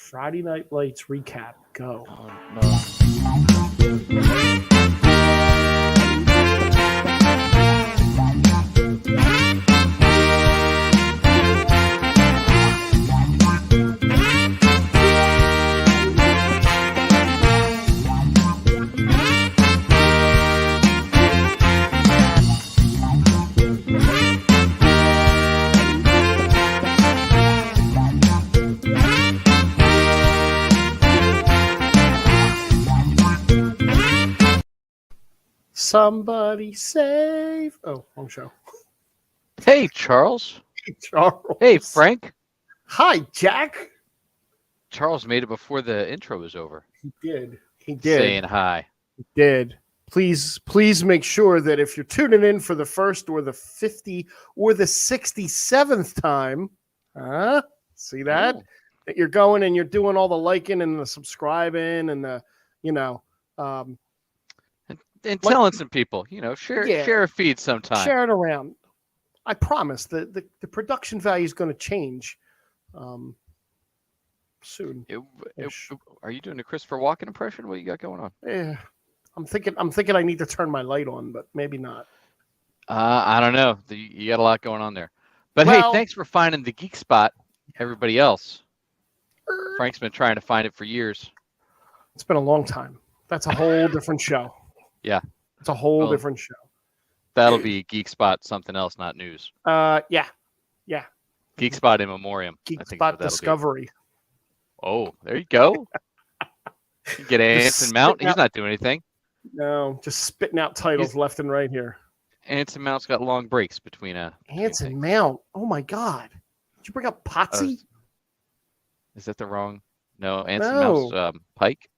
Friday Night Lights recap. Go. Oh, no. Somebody save. Oh, wrong show. Hey, Charles. Hey, Charles. Hey, Frank. Hi, Jack. Charles made it before the intro was over. He did. Saying hi. He did. Please make sure that if you're tuning in for the first or the 50 or the 67th time, see that? Ooh. That you're going and you're doing all the liking and the subscribing and the, And telling some people, share a feed sometime. share it around. I promise the production value is going to change soon. Are you doing a Christopher Walken impression? What you got going on? Yeah, I'm thinking I need to turn my light on, but maybe not. I don't know. You got a lot going on there. But Well, hey, thanks for finding the geek spot. Everybody else. Frank's been trying to find it for years. It's been a long time. That's a whole different show. Yeah. It's a whole different show. That'll be Geek Spot, something else, not news. Yeah. Geek Spot in memoriam. Geek Spot Discovery. Be. Oh, there you go. You get Anson Mount. He's not doing anything. No, just spitting out titles left and right here. Anson Mount's got long breaks between Anson Mount. Oh my God! Did you bring up Potsy? Is that the wrong? No, Anson Mount's Pike.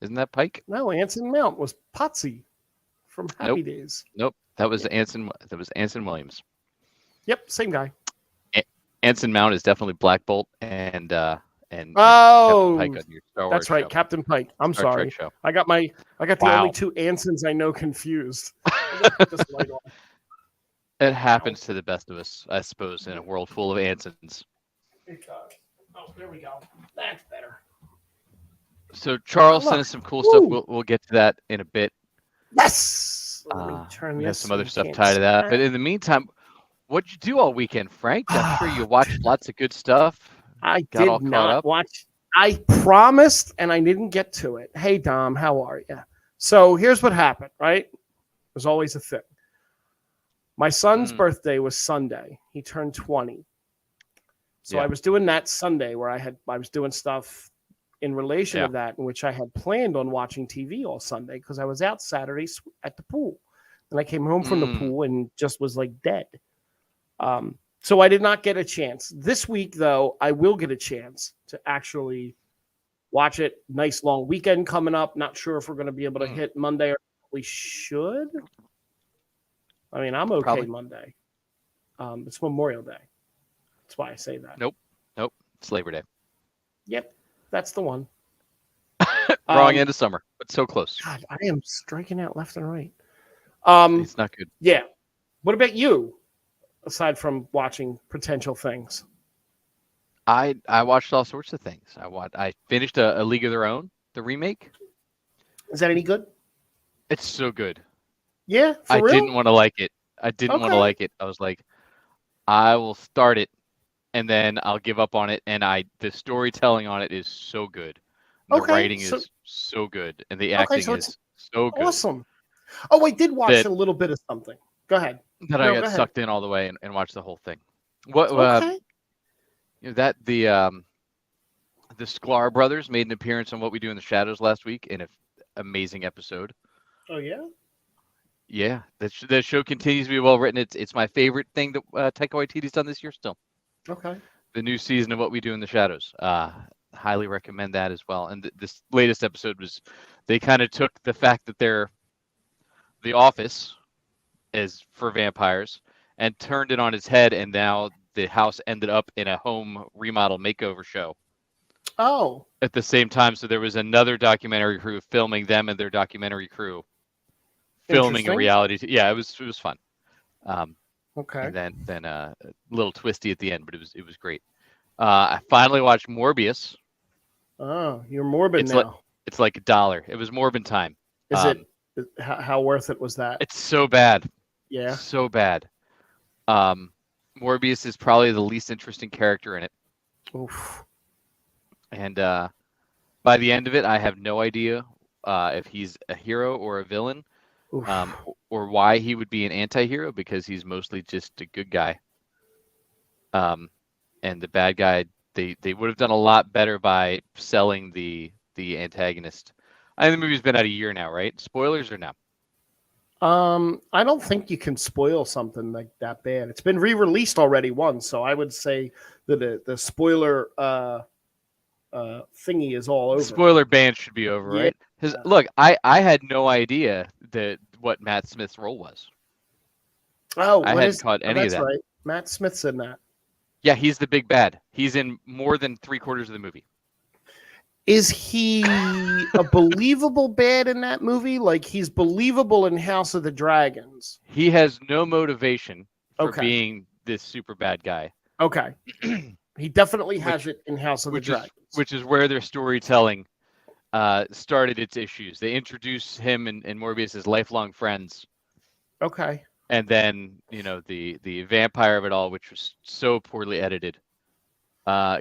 Isn't that Pike? No, Anson Mount was Potsy from Happy Days. Nope, that was Anson. That was Anson Williams. Yep, same guy. Anson Mount is definitely Black Bolt and Captain Pike on your Star Wars that's right, show. Captain Pike. I'm Star sorry. Trek show. I got the only two Ansons I know confused. It happens to the best of us, I suppose, in a world full of Ansons. Oh, there we go. That's better. So Charles sent us some cool stuff. We'll get to that in a bit. Yes. Let me turn we this. have some other stuff tied to that. But in the meantime, what'd you do all weekend, Frank? I'm sure you watched lots of good stuff. I did not watch. I promised, and I didn't get to it. Hey, Dom, how are you? So here's what happened, right? There's always a thing. My son's birthday was Sunday. He turned 20. So I was doing that Sunday where I was doing stuff in relation to that, in which I had planned on watching TV all Sunday because I was out Saturday at the pool. And I came home from the pool and just was like dead. So I did not get a chance. This week, though, I will get a chance to actually watch it. Nice long weekend coming up. Not sure if we're going to be able to hit Monday or we should. I mean, I'm okay Monday. It's Memorial Day. That's why I say that. Nope. It's Labor Day. Yep. That's the one. Wrong end of summer, but so close. God, I am striking out left and right. It's not good. Yeah. What about you? Aside from watching potential things, I watched all sorts of things. I finished a League of Their Own, the remake. Is that any good? It's so good. Yeah, I didn't want to like it. I was like, I will start it, and then I'll give up on it. And the storytelling on it is so good. The writing is so good, and the acting is so good. Awesome. Oh, I did watch a little bit of something. Go ahead. I got sucked in all the way and watched the whole thing. The Sklar brothers made an appearance on What We Do in the Shadows last week in an amazing episode. Oh yeah. Yeah, the show continues to be well written. It's my favorite thing that Taika Waititi's done this year still. Okay. The new season of What We Do in the Shadows. Highly recommend that as well. And this latest episode was, they kind of took the fact that they're The Office is for vampires and turned it on its head, and now the house ended up in a home remodel makeover show. Oh. At the same time, so there was another documentary crew filming them and their documentary crew filming a reality. Yeah, it was fun. Okay. And then a little twisty at the end, but it was great. I finally watched Morbius. Oh, you're morbid It's now. it's like $1. It was Morbin time. Is it? How worth it was that? It's so bad. Yeah. So bad. Morbius is probably the least interesting character in it. Oof. And by the end of it, I have no idea if he's a hero or a villain, or why he would be an anti-hero, because he's mostly just a good guy. And the bad guy, they would have done a lot better by selling the antagonist. I think the movie's been out a year now, right? Spoilers or no? I don't think you can spoil something like that bad. It's been re-released already once, so I would say that the spoiler thingy is all over. Spoiler ban should be over, right? Because look, I had no idea what Matt Smith's role was. Oh, I hadn't caught any of that. Right. Matt Smith's in that. Yeah, he's the big bad. He's in more than 3/4 of the movie. Is he a believable bad in that movie? Like, he's believable in House of the Dragons. He has no motivation for being this super bad guy. Okay. He definitely has it in House of the Dragons. Which is where their storytelling started its issues. They introduced him and Morbius as lifelong friends. Okay. And then, the vampire of it all, which was so poorly edited,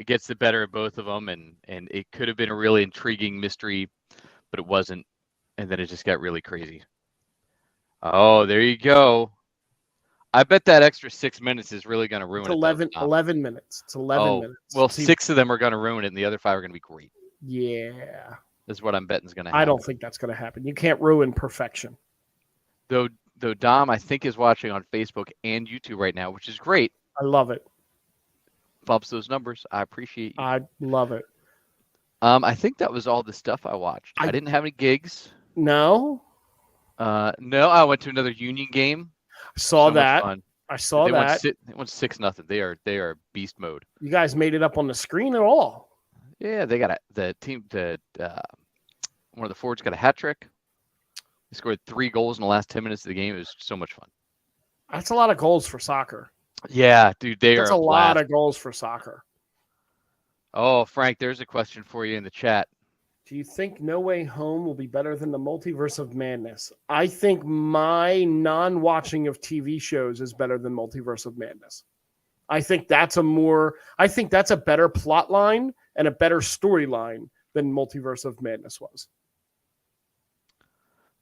gets the better of both of them, and it could have been a really intriguing mystery, but it wasn't, and then it just got really crazy. Oh, there you go. I bet that extra 6 minutes is really going to ruin it. 11 minutes. It's 11 minutes. Well, 6 of them are going to ruin it, and the other 5 are going to be great. Yeah. That's what I'm betting is going to happen. I don't think that's going to happen. You can't ruin perfection. Though Dom, I think, is watching on Facebook and YouTube right now, which is great. I love it. Bumps those numbers. I appreciate you. I love it. I think that was all the stuff I watched. I didn't have any gigs. No? No, I went to another Union game. I saw that. I saw that. They went 6-0. They are beast mode. You guys made it up on the screen at all? Yeah, they got the team. One of the forwards got a hat trick. They scored 3 goals in the last 10 minutes of the game. It was so much fun. That's a lot of goals for soccer. Yeah, dude, that's a lot of goals for soccer. Oh, Frank, there's a question for you in the chat. Do you think No Way Home will be better than the Multiverse of Madness? I think my non-watching of TV shows is better than Multiverse of Madness. I think that's a better plot line and a better storyline than Multiverse of Madness was.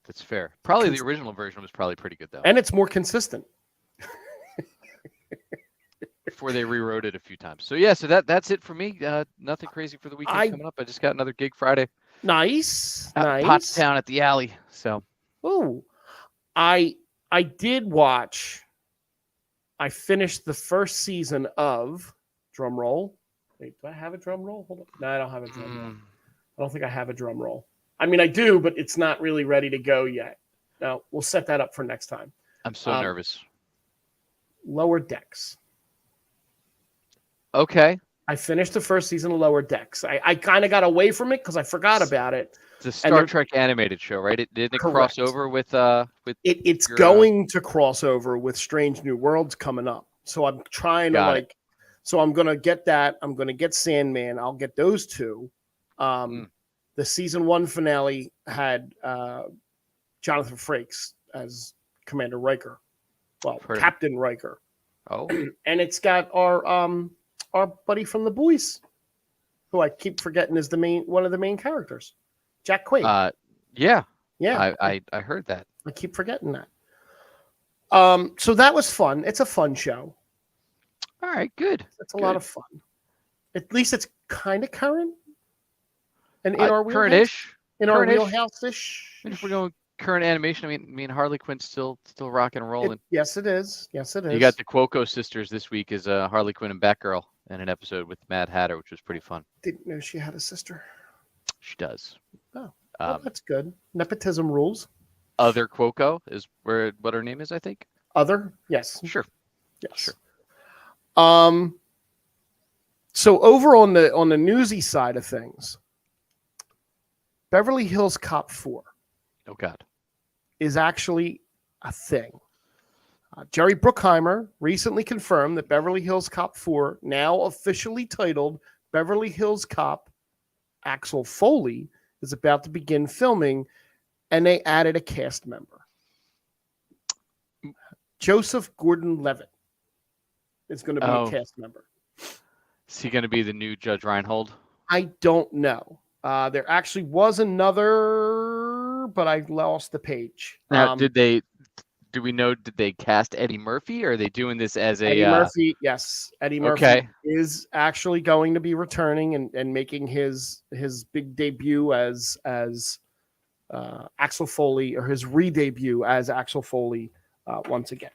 That's fair. Probably the original version was probably pretty good, though. And it's more consistent. Before they rewrote it a few times. So yeah, that's it for me. Nothing crazy for the weekend coming up. I just got another gig Friday. Nice. Pottstown at the Alley. So. Oh, I did watch. I finished the first season of drum roll. Wait, do I have a drum roll? Hold on. No, I don't have a drum roll. I don't think I have a drum roll. I mean, I do, but it's not really ready to go yet. No, we'll set that up for next time. I'm so nervous. Lower Decks. Okay. I finished the first season of Lower Decks. I kind of got away from it because I forgot about it. It's a Star Trek animated show, right? Didn't it cross over with It's going to cross over with Strange New Worlds coming up. So I'm trying to so I'm gonna get that. I'm gonna get Sandman. I'll get those two. The season 1 finale had Jonathan Frakes as Commander Riker. Well, Captain Riker. Oh. And it's got our buddy from The Boys, who I keep forgetting is one of the main characters, Jack Quaid. Yeah. I heard that. I keep forgetting that. So that was fun. It's a fun show. All right, good. It's a lot of fun. At least it's kind of current. And in our current-ish. Our wheelhouse-ish. If we're going current animation, I mean Harley Quinn's still rocking and rolling. Yes, it is. You got the Cuoco sisters this week as Harley Quinn and Batgirl in an episode with Mad Hatter, which was pretty fun. Didn't know she had a sister. She does. Oh, well, that's good. Nepotism rules. Other Cuoco is what her name is, I think. Other? Yes. Sure. Yes. Sure. So over on the newsy side of things, Beverly Hills Cop 4. Oh God. Is actually a thing. Jerry Bruckheimer recently confirmed that Beverly Hills Cop 4, now officially titled Beverly Hills Cop Axel Foley is about to begin filming, and they added a cast member. Joseph Gordon-Levitt is going to be a cast member. Is he going to be the new Judge Reinhold? I don't know. There actually was another, but I lost the page. Now, do we know, did they cast Eddie Murphy, or are they doing this as Eddie Murphy? Yes. Eddie Murphy is actually going to be returning and making his big debut as Axel Foley, or his re-debut as Axel Foley once again.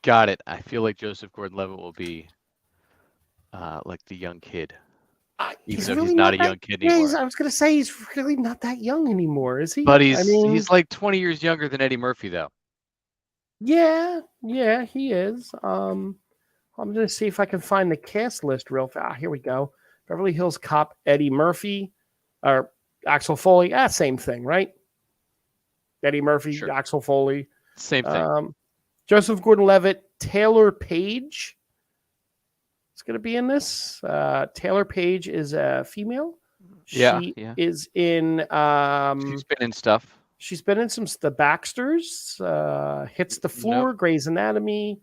Got it. I feel like Joseph Gordon-Levitt will be like the young kid. Even though he's not a young kid anymore. I was going to say he's really not that young anymore, is he? But he's like 20 years younger than Eddie Murphy, though. Yeah, he is. I'm going to see if I can find the cast list real fast. Here we go. Beverly Hills Cop, Eddie Murphy, or Axel Foley. Same thing, right? Eddie Murphy, sure. Axel Foley. Same thing. Joseph Gordon-Levitt, Taylor Page. It's going to be in this. Taylor Page is a female. She is in. She's been in stuff. She's been in the Baxters, Hits the Floor, Grey's Anatomy,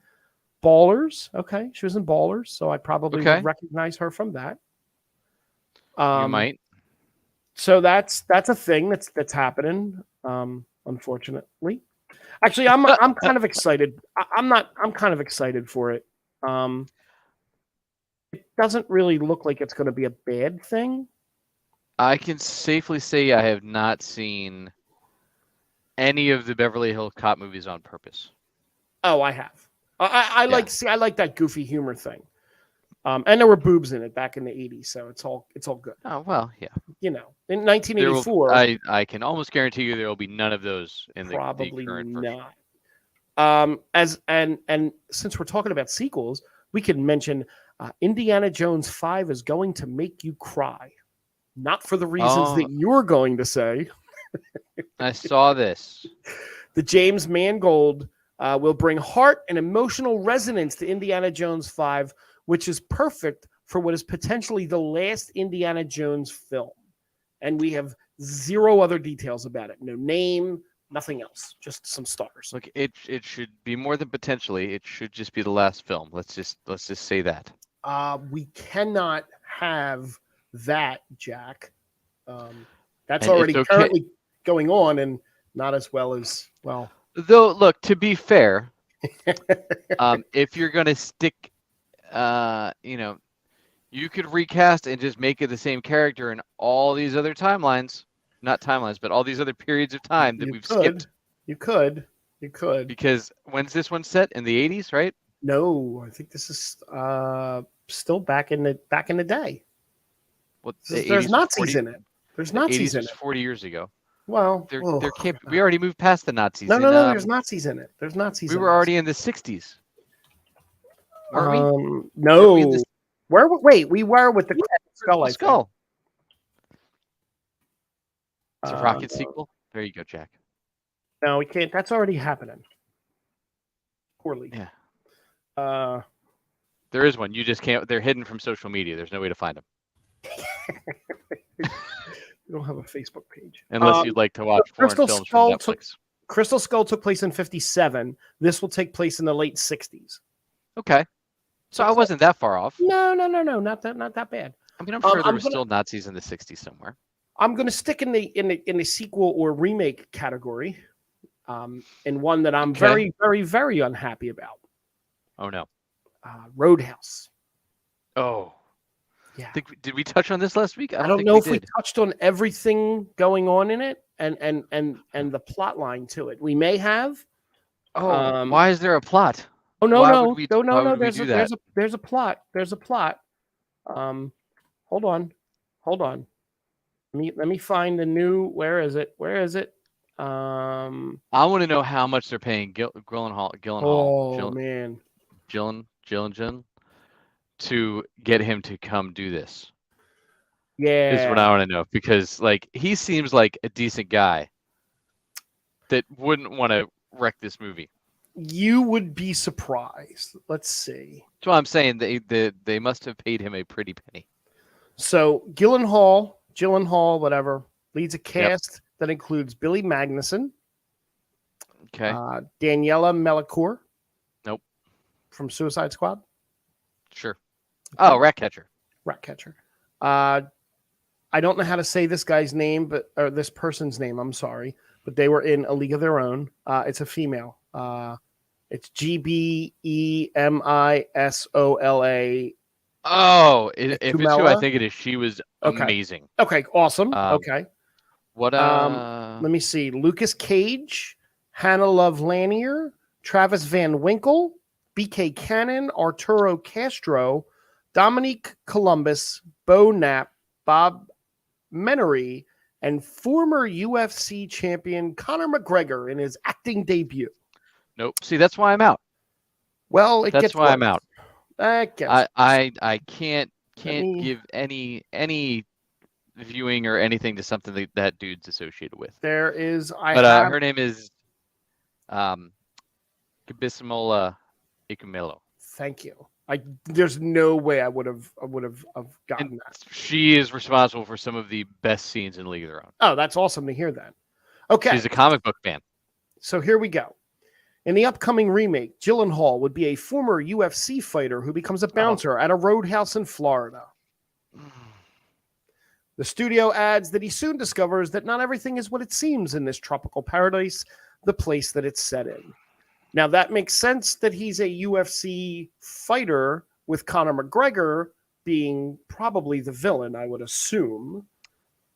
Ballers. Okay, she was in Ballers, so I probably would recognize her from that. You might. So that's a thing that's happening. Unfortunately, actually, I'm kind of excited. I'm kind of excited for it. It doesn't really look like it's going to be a bad thing. I can safely say I have not seen any of the Beverly Hills Cop movies on purpose. Oh, I have. I like that goofy humor thing. And there were boobs in it back in the 80s, so it's all good. Oh, well, yeah. You know, in 1984, I can almost guarantee you there will be none of those in the current version. Not. And since we're talking about sequels, we can mention Indiana Jones 5 is going to make you cry. Not for the reasons that you're going to say. I saw this. The James Mangold will bring heart and emotional resonance to Indiana Jones 5, which is perfect for what is potentially the last Indiana Jones film. And we have zero other details about it. No name, nothing else. Just some stars. Look, it should be more than potentially. It should just be the last film. Let's just say that. We cannot have that, Jack. That's already currently going on, and not as well as well. Though, look, to be fair, if you're going to stick, you could recast and just make it the same character in all these other timelines. Not timelines, but all these other periods of time that we've skipped. You could. Because when's this one set? In the 80s, right? No, I think this is still back in the day. Well, there's Nazis in it. There's Nazis in it. 40 years ago. Well, there can't. We already moved past the Nazis. No. There's Nazis in it. There's Nazis. We were already in the 60s. Were we? No. Wait, we were with the skull. Skull. It's a rocket sequel. There you go, Jack. No, we can't. That's already happening. Poorly. Yeah. There is one. You just can't. They're hidden from social media. There's no way to find them. We don't have a Facebook page. Unless you'd like to watch foreign films from Netflix. Crystal Skull took place in 1957. This will take place in the late 1960s. Okay. So I wasn't that far off. No. Not that bad. I mean, I'm sure there were still Nazis in the 60s somewhere. I'm going to stick in the sequel or remake category, and one that I'm very, very, very unhappy about. Oh no. Roadhouse. Oh. Yeah. Did we touch on this last week? I don't know if we touched on everything going on in it and the plot line to it. We may have. Oh, why is there a plot? Oh no. There's a plot. There's a plot. Hold on. Let me find the new. Where is it? I want to know how much they're paying Gyllenhaal. Oh man. Gyllenhaal to get him to come do this. Yeah. Is what I want to know, because like he seems like a decent guy that wouldn't want to wreck this movie. You would be surprised. Let's see. That's what I'm saying. They must have paid him a pretty penny. So Gyllenhaal Gyllenhaal, whatever, leads a cast that includes Billy Magnuson, Okay. Daniela Melchior. Nope. From Suicide Squad. Sure. Oh, Ratcatcher. Ratcatcher. I don't know how to say this guy's name, or this person's name. I'm sorry, but they were in A League of Their Own. It's a female. It's Gbemisola. Oh, if it's who I think it is, she was amazing. Okay, awesome. Okay. What? Let me see. Lucas Cage, Hannah Love Lanier, Travis Van Winkle, B.K. Cannon, Arturo Castro, Dominique Columbus, Bo Knapp, Bob Menery, and former UFC champion Conor McGregor in his acting debut. Nope. See, that's why I'm out. Well, that's why I'm out. I can't give any viewing or anything to something that dude's associated with. There is, her name is Kibisimola Ikumelo. Thank you. There's no way I would have gotten that. She is responsible for some of the best scenes in League of Their Own. Oh, that's awesome to hear that. Okay. She's a comic book fan. So here we go. In the upcoming remake, Gyllenhaal would be a former UFC fighter who becomes a bouncer at a roadhouse in Florida. The studio adds that he soon discovers that not everything is what it seems in this tropical paradise, the place that it's set in. Now, that makes sense that he's a UFC fighter, with Conor McGregor being probably the villain, I would assume.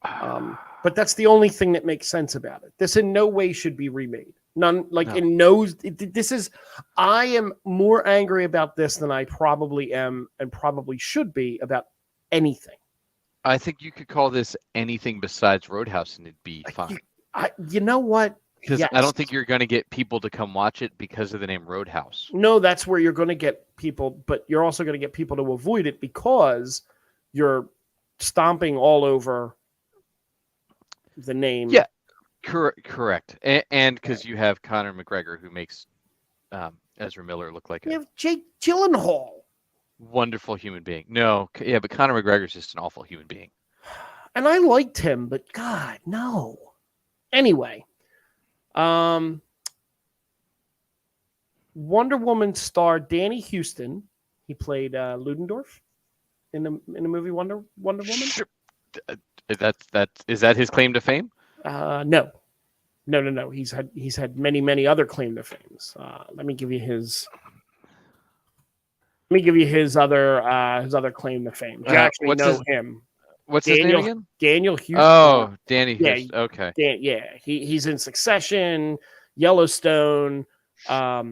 But that's the only thing that makes sense about it. This in no way should be remade. I am more angry about this than I probably am and probably should be about anything. I think you could call this anything besides Roadhouse and it'd be fine. You know what? Because I don't think you're going to get people to come watch it because of the name Roadhouse. No, that's where you're going to get people, but you're also going to get people to avoid it because you're stomping all over the name. Yeah, correct. And because you have Conor McGregor, who makes Ezra Miller look like you have Jake Gyllenhaal. Wonderful human being. No, yeah, but Conor McGregor's just an awful human being. And I liked him, but God, no. Anyway. Wonder Woman star Danny Houston. He played Ludendorff in the movie Wonder Woman. Sure. Is that his claim to fame? No. He's had many other claim to fames. Let me give you his other claim to fame. You actually know him. What's his name again? Daniel Houston. Oh, Danny Houston. Yeah, okay. He's in Succession, Yellowstone. All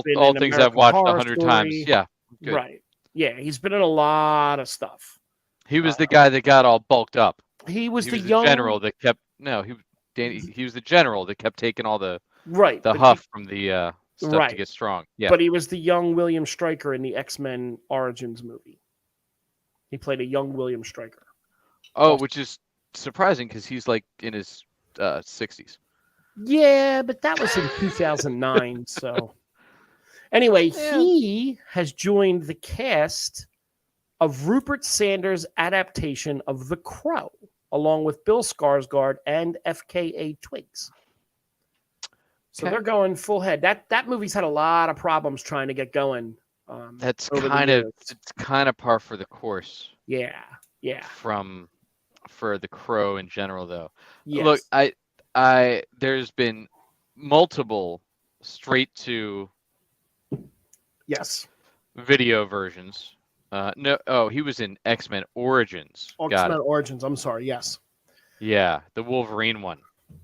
things I've watched 100 times. Yeah. Good. Right. Yeah, he's been in a lot of stuff. He was the guy that got all bulked up. He was the general that kept he was the general that kept taking all the huff from the stuff to get strong. Yeah. But he was the young William Stryker in the X-Men Origins movie. He played a young William Stryker. Oh, which is surprising because he's like in his 60s. Yeah, but that was in 2009. So anyway, he has joined the cast of Rupert Sanders' adaptation of The Crow, along with Bill Skarsgård and FKA Twigs. So they're going full head. That movie's had a lot of problems trying to get going. That's kind of par for the course. Yeah. For The Crow in general, though. Yes. Look, there's been multiple straight to video versions. He was in X-Men Origins. X-Men Origins. I'm sorry. Yes. Yeah, the Wolverine one.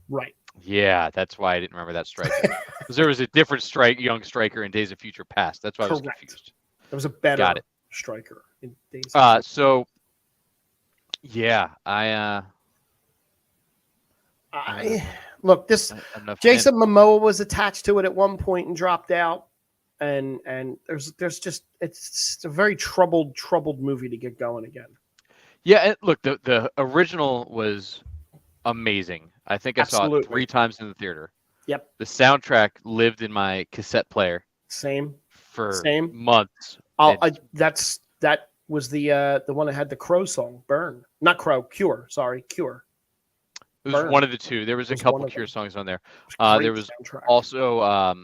Right. Yeah, that's why I didn't remember that striker. Because there was a different young striker in Days of Future Past. That's why I was confused. There was a better striker in Days of Future. So, yeah, look, Jason Momoa was attached to it at one point and dropped out, and there's just it's a very troubled movie to get going again. Yeah, look, the original was amazing. I think I saw it 3 times in the theater. Yep. The soundtrack lived in my cassette player. Same. For months. That was the one that had the Crow song, Burn. Not Crow, Cure. Sorry, Cure. It was Burn. one of the two. There was a Was couple one of Cure them. songs on there. Great There was soundtrack. also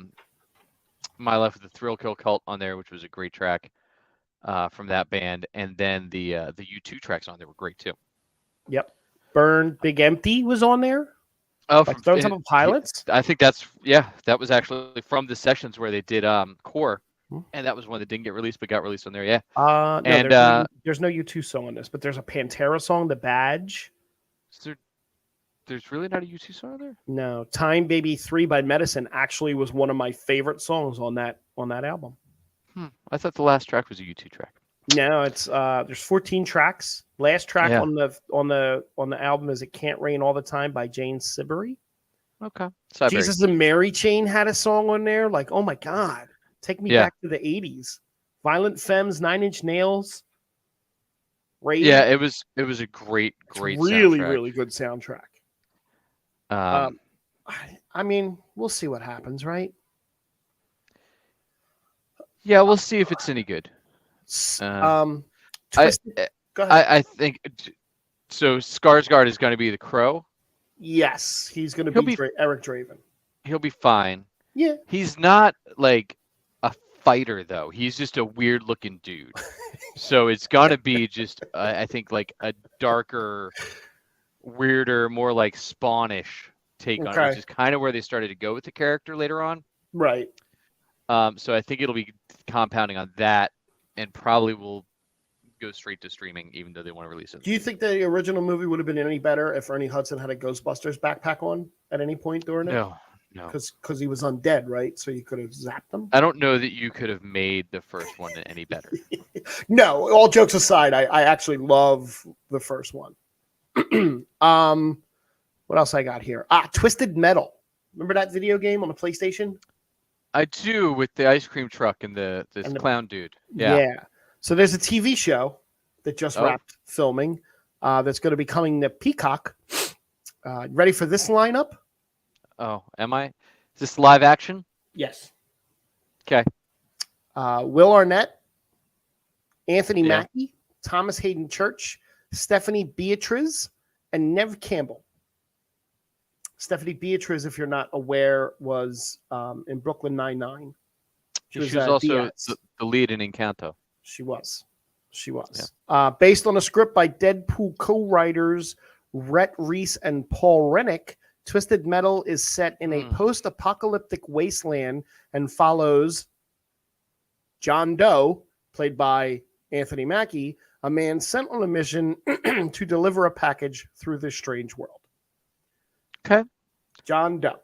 My Life with the Thrill Kill Cult on there, which was a great track from that band. And then the U2 tracks on there were great too. Yep. Burn, Big Empty was on there. Oh, Like Stone Temple Pilots. I think that was actually from the sessions where they did Core, and that was one that didn't get released but got released on there. Yeah. No, and there's no U2 song on this, but there's a Pantera song, The Badge. There's really not a U2 song on there? No. Time Baby 3 by Medicine actually was one of my favorite songs on that album. I thought the last track was a U2 track. No, it's there's 14 tracks. Last track on the album is It Can't Rain All the Time by Jane Siberry. Okay. Jesus and Mary Chain had a song on there. Like, oh my God. Take me back to the 80s. Violent Femmes, 9 Inch Nails. Raid. Yeah, it was a great really, soundtrack. really good soundtrack. I mean, we'll see what happens, right? Yeah, we'll see if it's any good. Twisted. Go ahead. I think so. Skarsgård is going to be the Crow. Yes, he's going to be Eric Draven. He'll be fine. Yeah, he's not like a fighter though. He's just a weird looking dude. So it's going to be just I think like a darker, weirder, more like Spawnish take on it, which is kind of where they started to go with the character later on. Right. So I think it'll be compounding on that, and probably will go straight to streaming, even though they want to release it. Do you think the original movie would have been any better if Ernie Hudson had a Ghostbusters backpack on at any point during it? No. Because he was undead, right? So you could have zapped him. I don't know that you could have made the first one any better. No, all jokes aside, I actually love the first one. What else I got here? Twisted Metal. Remember that video game on the PlayStation? I do, with the ice cream truck and the clown dude. Yeah. So there's a TV show that just wrapped filming that's going to be coming to Peacock. Ready for this lineup? Oh, am I? Is this live action? Yes. Okay. Will Arnett, Anthony Mackie, Thomas Hayden Church, Stephanie Beatriz, and Nev Campbell. Stephanie Beatriz, if you're not aware, was in Brooklyn Nine-Nine. She was also the lead in Encanto. She was. Yeah. Based on a script by Deadpool co-writers Rhett Reese and Paul Rennick, Twisted Metal is set in a post-apocalyptic wasteland and follows John Doe, played by Anthony Mackie, a man sent on a mission to deliver a package through this strange world. Okay. John Doe.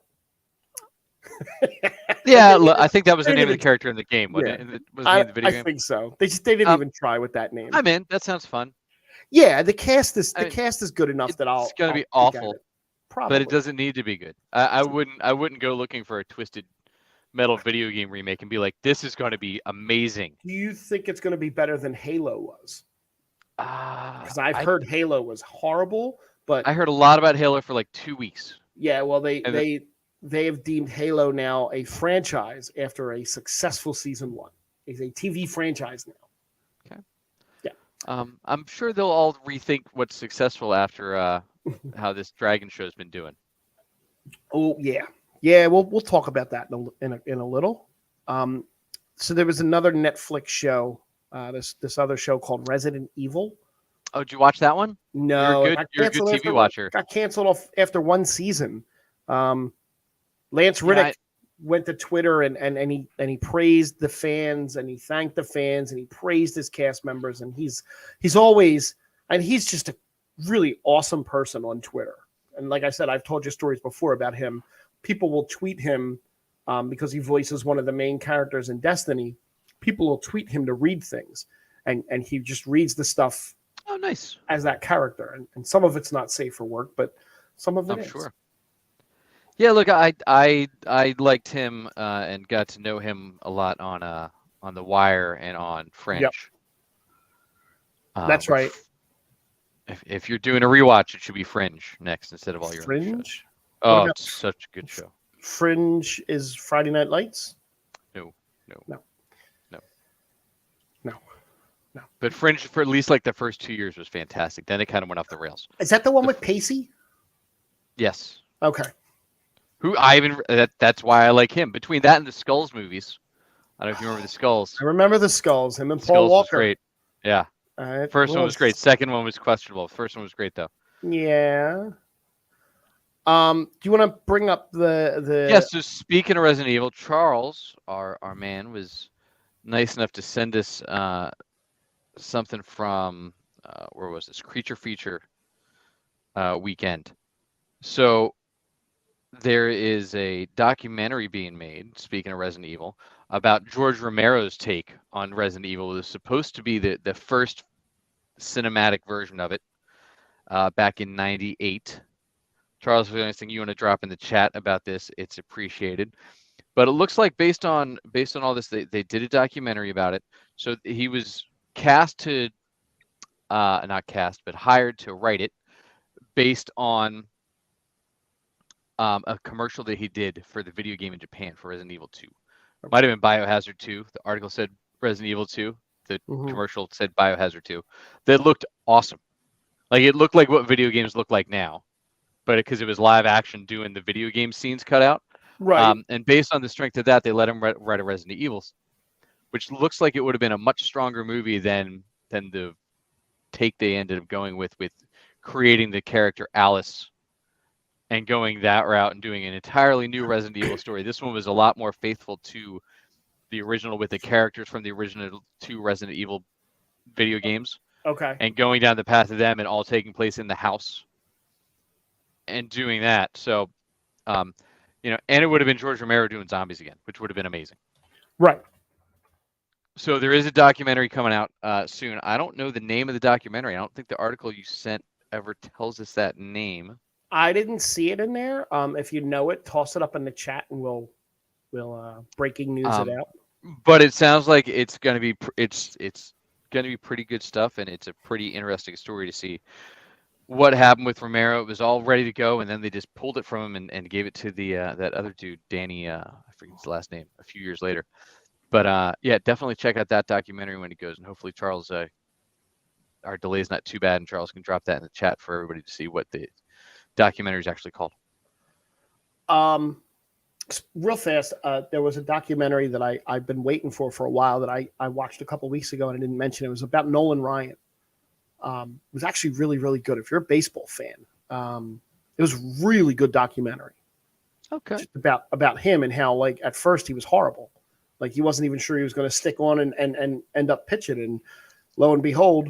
Yeah, I think that was the name of the character in the game. Wasn't it? Was it in the video game? I think so. They didn't even try with that name. I'm in. That sounds fun. Yeah, the cast is good enough that It's going to be awful. Probably. But it doesn't need to be good. I wouldn't go looking for a Twisted Metal video game remake and be like, this is going to be amazing. Do you think it's going to be better than Halo was? Because I've heard Halo was horrible, but I heard a lot about Halo for like 2 weeks. Yeah, well, they have deemed Halo now a franchise after a successful season 1. It's a TV franchise now. Okay. Yeah. I'm sure they'll all rethink what's successful after how this Dragon show's been doing. Oh yeah. We'll talk about that in a little. So there was another Netflix show, this other show called Resident Evil. Oh, did you watch that one? No, you're a good TV watcher. Got canceled off after one season. Lance Riddick went to Twitter and he praised the fans and he thanked the fans and he praised his cast members, and he's just a really awesome person on Twitter. And like I said, I've told you stories before about him. People will tweet him because he voices one of the main characters in Destiny. People will tweet him to read things, and he just reads the stuff. Oh, nice. As that character, and some of it's not safe for work, but some of it is. Sure. Yeah, look, I liked him and got to know him a lot on The Wire and on Fringe. Yep. That's right. If you're doing a rewatch, it should be Fringe next instead of all your Fringe. Oh, it's such a good show. Fringe is Friday Night Lights. No. No. But Fringe for at least like the first 2 years was fantastic. Then it kind of went off the rails. Is that the one with Pacey? Yes. Okay. That's why I like him. Between that and the Skulls movies, I don't know if you remember the Skulls. I remember the Skulls. Him and Paul Skulls Walker. was great. Yeah. First one was great. Second one was questionable. First one was great though. Yeah. Do you want to bring up the? Yes. So speaking of Resident Evil, Charles, our man, was nice enough to send us something from where was this Creature Feature weekend. So there is a documentary being made, speaking of Resident Evil, about George Romero's take on Resident Evil. It was supposed to be the first cinematic version of it back in '98. Charles, if there's anything you want to drop in the chat about this, it's appreciated. But it looks like based on all this, they did a documentary about it. So he was cast to, not cast, but hired to write it based on a commercial that he did for the video game in Japan for Resident Evil 2. Might have been Biohazard 2. The article said Resident Evil 2. The commercial said Biohazard 2. That looked awesome. Like it looked like what video games look like now, but because it was live action doing the video game scenes cut out. Right. And based on the strength of that, they let him write a Resident Evil, which looks like it would have been a much stronger movie than the take they ended up going with creating the character Alice and going that route and doing an entirely new Resident Evil story. This one was a lot more faithful to the original with the characters from the original 2 Resident Evil video games. Okay. And going down the path of them and all taking place in the house and doing that. So, and it would have been George Romero doing zombies again, which would have been amazing. Right. So there is a documentary coming out soon. I don't know the name of the documentary. I don't think the article you sent ever tells us that name. I didn't see it in there. If you know it, toss it up in the chat, and we'll breaking news it out. But it sounds like it's going to be pretty good stuff, and it's a pretty interesting story to see what happened with Romero. It was all ready to go, and then they just pulled it from him and gave it to the that other dude, Danny. I forget his last name. A few years later, but yeah, definitely check out that documentary when it goes, and hopefully Charles, our delay is not too bad, and Charles can drop that in the chat for everybody to see what the documentary is actually called. Real fast, there was a documentary that I've been waiting for a while that I watched a couple weeks ago and I didn't mention. It was about Nolan Ryan. It was actually really, really good. If you're a baseball fan, it was really good documentary. Okay. Just about him and how, like, at first he was horrible. Like, he wasn't even sure he was going to stick on and end up pitching. And lo and behold,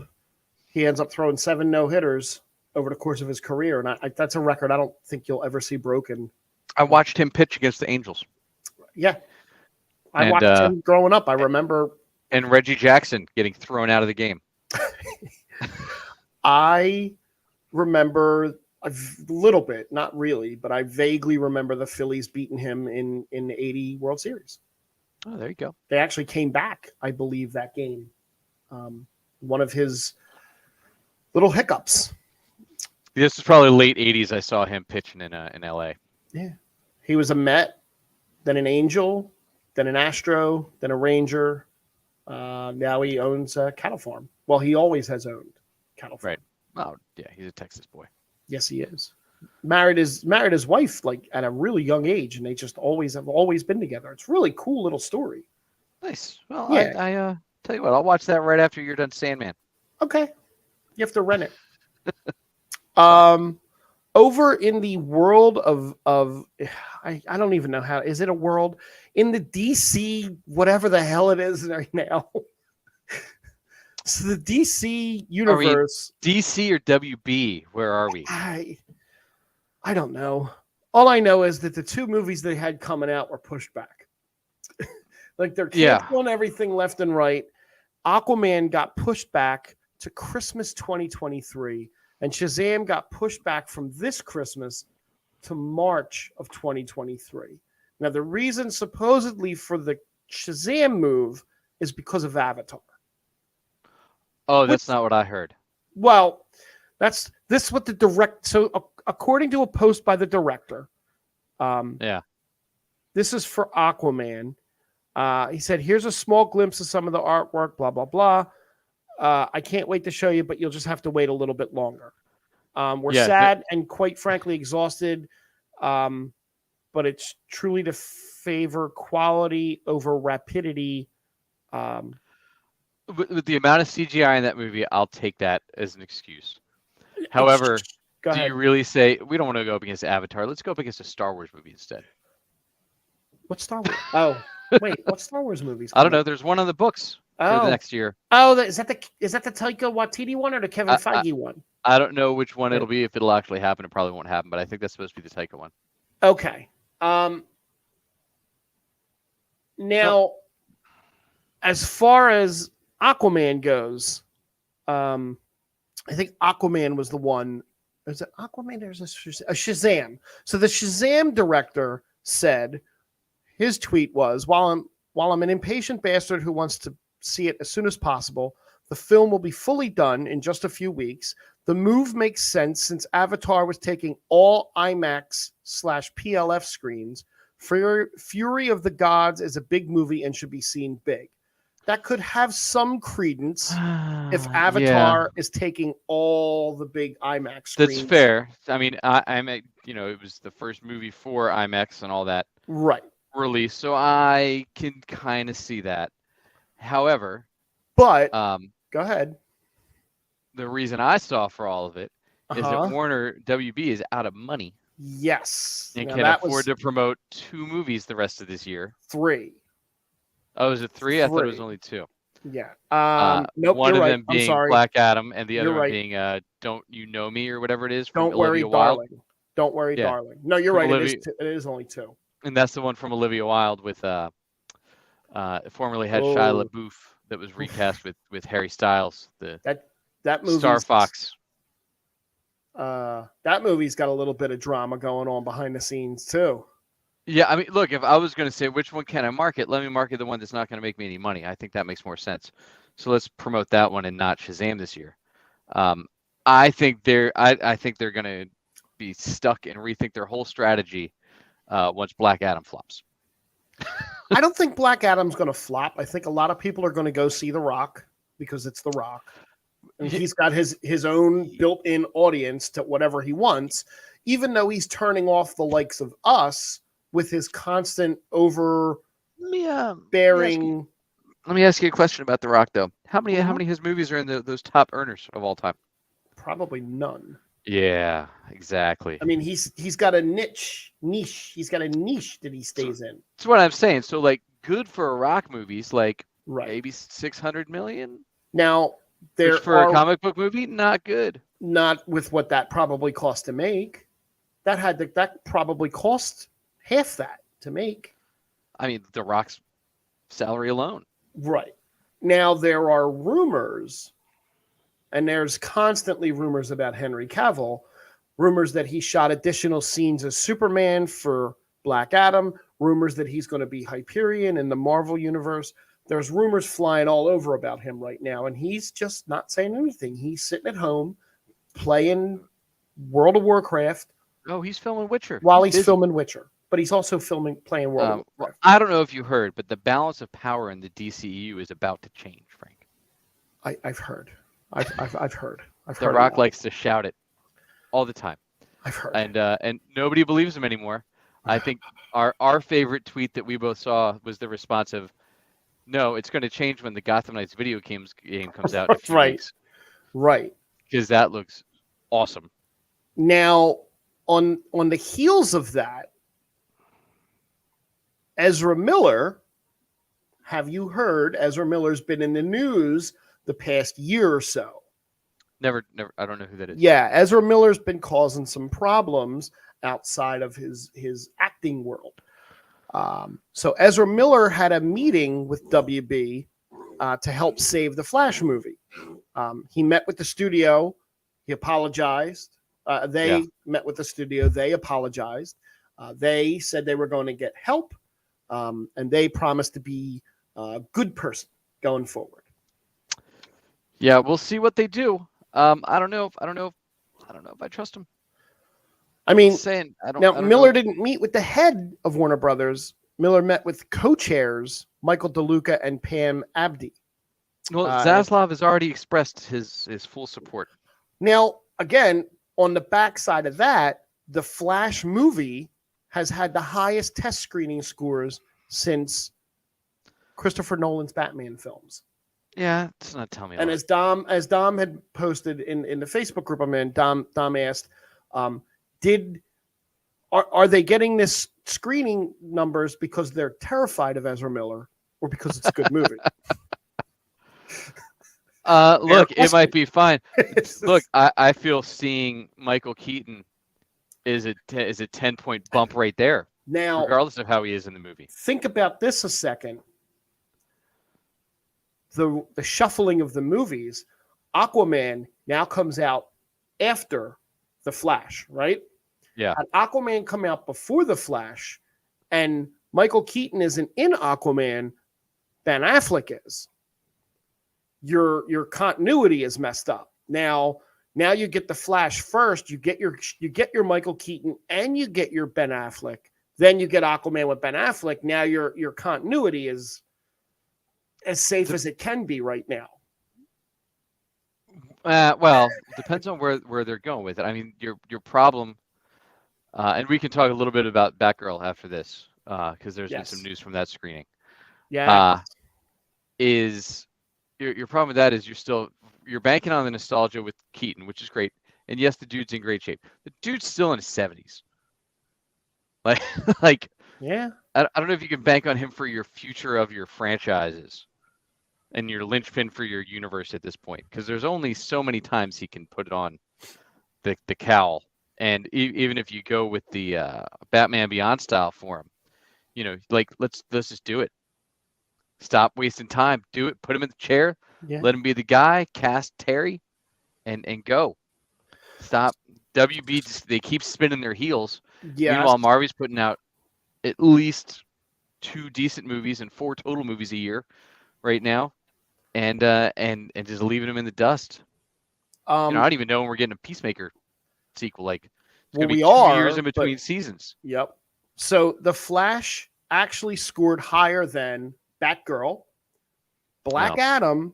he ends up throwing 7 no-hitters over the course of his career. And that's a record I don't think you'll ever see broken. I watched him pitch against the Angels. Yeah. I watched him growing up. I remember. And Reggie Jackson getting thrown out of the game. I remember a little bit, not really, but I vaguely remember the Phillies beating him in the 80 World Series. Oh, there you go. They actually came back, I believe, that game. One of his little hiccups. This is probably late 80s. I saw him pitching in LA. Yeah. He was a Met, then an Angel, then an Astro, then a Ranger. Now he owns a cattle farm. Well, he always has owned cattle farm. Right. Oh, yeah. He's a Texas boy. Yes, he is. Married his wife like at a really young age, and they just have always been together. It's a really cool little story. Nice. Well, yeah. I tell you what, I'll watch that right after you're done Sandman. Okay. You have to rent it. Over in the world of I don't even know how, is it a world in the DC, whatever the hell it is right now. So the DC universe. DC or WB? Where are we? I don't know. All I know is that the 2 movies they had coming out were pushed back. Like, they're canceling everything left and right. Aquaman got pushed back to Christmas 2023. And Shazam got pushed back from this Christmas to March of 2023. Now, the reason supposedly for the Shazam move is because of Avatar. Oh, that's not what I heard. Well, this is what the director. So, according to a post by the director, this is for Aquaman. He said, "Here's a small glimpse of some of the artwork. Blah blah blah. I can't wait to show you, but you'll just have to wait a little bit longer. We're Yeah, sad and quite frankly exhausted, but it's truly to favor quality over rapidity. With the amount of CGI in that movie, I'll take that as an excuse. However, Go do ahead. you really say we don't want to go up against Avatar? Let's go up against a Star Wars movie instead. What Star Wars? Oh, wait, what Star Wars movies? I don't know. There's one on the books for the next year. Oh, is that the Taika Waititi one or the Kevin Feige one? I don't know which one it'll be. If it'll actually happen, it probably won't happen. But I think that's supposed to be the Taika one. Okay. Now, as far as Aquaman goes, I think Aquaman was the one. Is it Aquaman? There's a Shazam. So the Shazam director said, his tweet was, while I'm an impatient bastard who wants to see it as soon as possible, the film will be fully done in just a few weeks. The move makes sense since Avatar was taking all IMAX/PLF screens. Fury of the Gods is a big movie and should be seen big. That could have some credence if Avatar is taking all the big IMAX screens. That's fair. I mean, it was the first movie for IMAX and all that. Right. Release, so I can kind of see that. However, but go ahead. The reason I saw for all of it is that Warner WB is out of money. Yes. And can afford to promote 2 movies the rest of this year. 3. Oh, is it 3? I thought it was only 2. Yeah. Nope. One of them being Black Adam, and the other one right. being "Don't You Know Me" or whatever it is. Don't worry, darling. Don't worry, darling. No, you're right. It is only 2. And that's the one from Olivia Wilde with formerly had Shia LaBeouf that was recast with Harry Styles. That movie Star Fox. That movie's got a little bit of drama going on behind the scenes too. Yeah, I mean, look, if I was going to say which one can I market, let me market the one that's not going to make me any money. I think that makes more sense. So let's promote that one and not Shazam this year. I think they're going to be stuck and rethink their whole strategy once Black Adam flops. I don't think Black Adam's going to flop. I think a lot of people are going to go see The Rock because it's The Rock. And he's got his own built-in audience to whatever he wants, even though he's turning off the likes of us with his constant overbearing. Let me ask you a question about The Rock, though. How many of his movies are in those top earners of all time? Probably none. Yeah, exactly. I mean, he's got a niche. He's got a niche that he stays in. That's what I'm saying. So, like, good for Rock movies, like maybe $600 million. Now, which for a comic book movie, not good. Not with what that probably cost to make. That probably cost half that to make. I mean, The Rock's salary alone. Right. Now, there are rumors, and there's constantly rumors about Henry Cavill, rumors that he shot additional scenes as Superman for Black Adam, rumors that he's going to be Hyperion in the Marvel Universe. There's rumors flying all over about him right now, and he's just not saying anything. He's sitting at home playing World of Warcraft. Oh, he's filming Witcher. While he's filming Witcher. But he's also playing World of Warcraft. I don't know if you heard, but the balance of power in the DCEU is about to change, Frank. I've heard. I've heard. The Rock likes to shout it all the time. I've heard. And nobody believes him anymore. I think our favorite tweet that we both saw was the response of, no, it's going to change when the Gotham Knights video game comes out in a few weeks. Right. Because that looks awesome. Now, on the heels of that, Ezra Miller, have you heard Ezra Miller's been in the news the past year or so? Never. I don't know who that is. Yeah, Ezra Miller's been causing some problems outside of his acting world. So Ezra Miller had a meeting with WB to help save the Flash movie. He met with the studio. He apologized. They met with the studio. They apologized. They said they were going to get help, and they promised to be a good person going forward. Yeah, we'll see what they do. I don't know if I trust them. I mean, Miller know. Didn't meet with the head of Warner Brothers. Miller met with co-chairs Michael DeLuca and Pam Abdi. Well, Zaslav has already expressed his full support. Now, again, on the backside of that, the Flash movie has had the highest test screening scores since Christopher Nolan's Batman films. Yeah, it's not telling me. And as Dom had posted in the Facebook group I'm in, Dom asked, are they getting this screening numbers because they're terrified of Ezra Miller or because it's a good movie? Look, it might be fine. Look, I feel seeing Michael Keaton is a 10-point bump right there. Now, regardless of how he is in the movie. Think about this a second. The shuffling of the movies, Aquaman now comes out after The Flash, right? Yeah. Had Aquaman come out before The Flash, and Michael Keaton isn't in Aquaman, Ben Affleck is. Your continuity is messed up. Now you get The Flash first, you get your Michael Keaton and you get your Ben Affleck. Then you get Aquaman with Ben Affleck. Now your continuity is as safe as it can be right now. Well, depends on where they're going with it. I mean, your problem, and we can talk a little bit about Batgirl after this, because there's been some news from that screening. Yeah. Is your problem with that is you're banking on the nostalgia with Keaton, which is great. And yes, the dude's in great shape. The dude's still in his 70s. Like yeah. I don't know if you can bank on him for your future of your franchises and your linchpin for your universe at this point, because there's only so many times he can put it on the cowl. And even if you go with the Batman Beyond style for him, let's just do it. Stop wasting time. Do it. Put him in the chair. Yeah. Let him be the guy. Cast Terry, and go. Stop. WB. They keep spinning their heels. Yeah. Meanwhile, Marvel's putting out at least 2 decent movies and 4 total movies a year right now, and just leaving them in the dust. I don't even know when we're getting a Peacemaker sequel. It's gonna be 2 years in between seasons. Yep. So The Flash actually scored higher than Batgirl, Black Adam,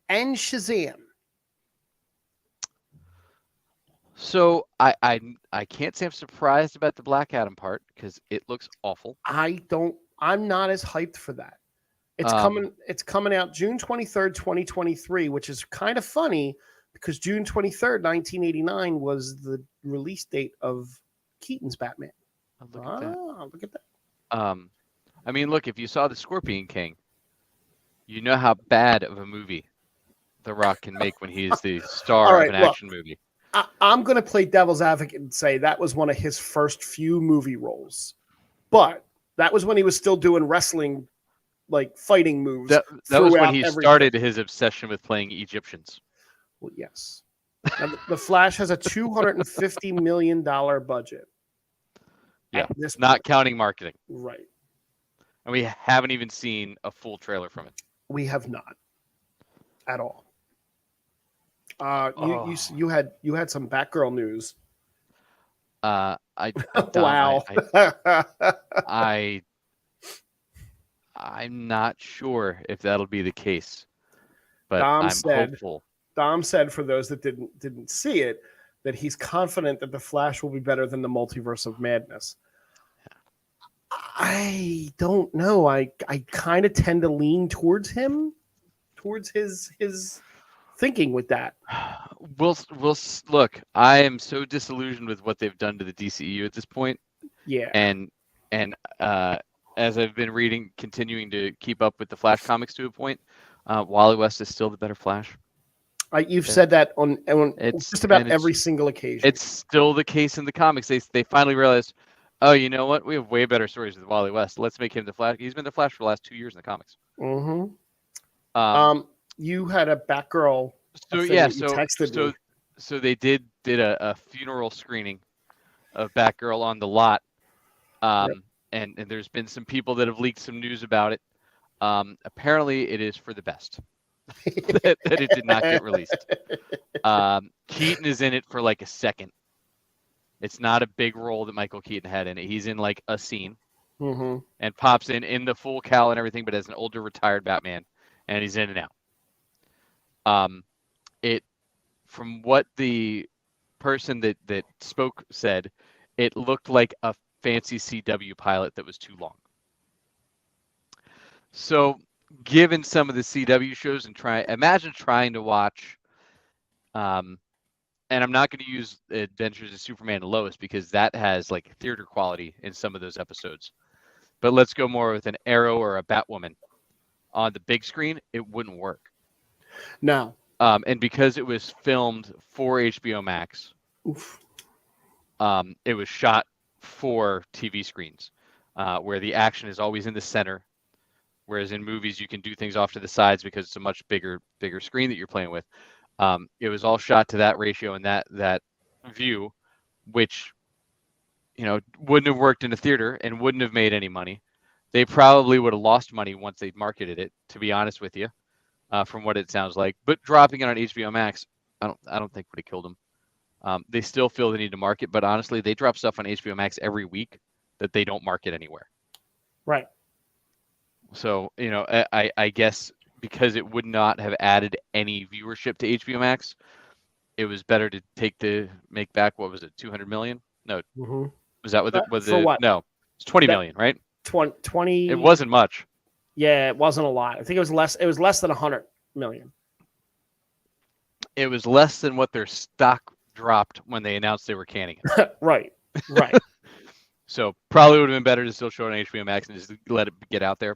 and Shazam. So I can't say I'm surprised about the Black Adam part because it looks awful. I'm not as hyped for that. It's coming out June 23rd, 2023, which is kind of funny because June 23rd, 1989 was the release date of Keaton's Batman. Look at that. Look at that. I mean, look, if you saw The Scorpion King, you know how bad of a movie The Rock can make when he is the star of an action movie. I'm going to play devil's advocate and say that was one of his first few movie roles. But that was when he was still doing wrestling, fighting moves. That was when he started his obsession with playing Egyptians. Well, yes. Now, The Flash has a $250 million budget. Yeah, not counting marketing. Right. And we haven't even seen a full trailer from it. We have not. At all. You had some Batgirl news. Wow. I'm not sure if that'll be the case, but I'm hopeful. Dom said, for those that didn't see it, that he's confident that the Flash will be better than the Multiverse of Madness. I don't know. I kind of tend to lean towards his thinking with that. We'll look. I am so disillusioned with what they've done to the DCEU at this point. Yeah. And as I've been continuing to keep up with the Flash comics to a point, Wally West is still the better Flash. You've said that on just about every single occasion. It's still the case in the comics. They finally realized, oh, you know what? We have way better stories with Wally West. Let's make him the Flash. He's been the Flash for the last 2 years in the comics. Mm-hmm. You had a Batgirl. So they did a funeral screening of Batgirl on the lot. And there's been some people that have leaked some news about it. Apparently, it is for the best that it did not get released. Keaton is in it for a second. It's not a big role that Michael Keaton had in it. He's in a scene and pops in the full cowl and everything, but as an older retired Batman, and he's in and out. It, from what the person that spoke said, it looked like a fancy CW pilot that was too long. So, given some of the CW shows and imagine trying to watch, and I'm not going to use Adventures of Superman and Lois because that has like theater quality in some of those episodes. But let's go more with an Arrow or a Batwoman on the big screen. It wouldn't work. No. And because it was filmed for HBO Max, it was shot for TV screens, where the action is always in the center. Whereas in movies, you can do things off to the sides because it's a much bigger screen that you're playing with. It was all shot to that ratio and that view, which, wouldn't have worked in a theater and wouldn't have made any money. They probably would have lost money once they marketed it, to be honest with you, from what it sounds like. But dropping it on HBO Max, I don't think would have killed them. They still feel the need to market, but honestly, they drop stuff on HBO Max every week that they don't market anywhere. Right. So, I guess because it would not have added any viewership to HBO Max, it was better to make back, what was it, 200 million? No. Mm-hmm. Was that what was for it? what? No. It's 20 million, right? 20. It wasn't much. Yeah, it wasn't a lot. I think it was less than 100 million. It was less than what their stock dropped when they announced they were canning it. Right. So probably would have been better to still show it on HBO Max and just let it get out there.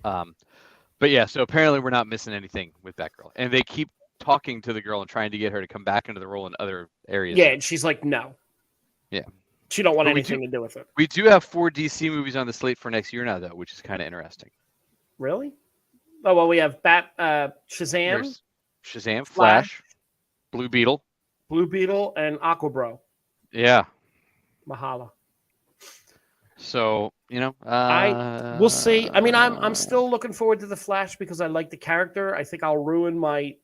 But yeah, so apparently we're not missing anything with that girl. And they keep talking to the girl and trying to get her to come back into the role in other areas. Yeah, and she's like, no. Yeah. She don't want anything to do with it. We do have 4 DC movies on the slate for next year now, though, which is kind of interesting. Really? Oh, well, we have Shazam. There's Shazam, Flash, Blue Beetle, and Aquabro. Yeah. Mahala. So, we'll see. I mean, I'm still looking forward to the Flash because I like the character. I think I'll ruin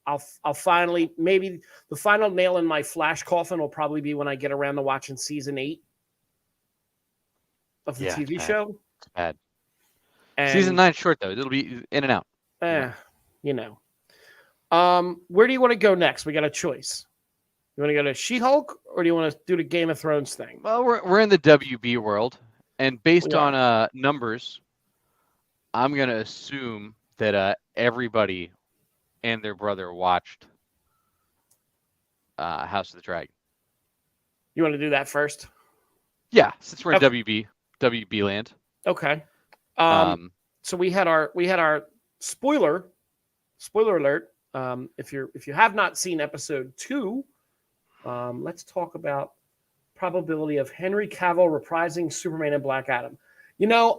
I'll finally, maybe the final nail in my Flash coffin will probably be when I get around to watching season 8 of the TV show. It's bad. And, season 9 short though. It'll be in and out. Where do you want to go next? We got a choice. You want to go to She-Hulk or do you want to do the Game of Thrones thing? Well, we're in the WB world. And based on numbers, I'm going to assume that everybody and their brother watched House of the Dragon. You want to do that first? Yeah, since we're in WB land. Okay. So we had our spoiler alert. If you have not seen episode 2, let's talk about probability of Henry Cavill reprising Superman and Black Adam.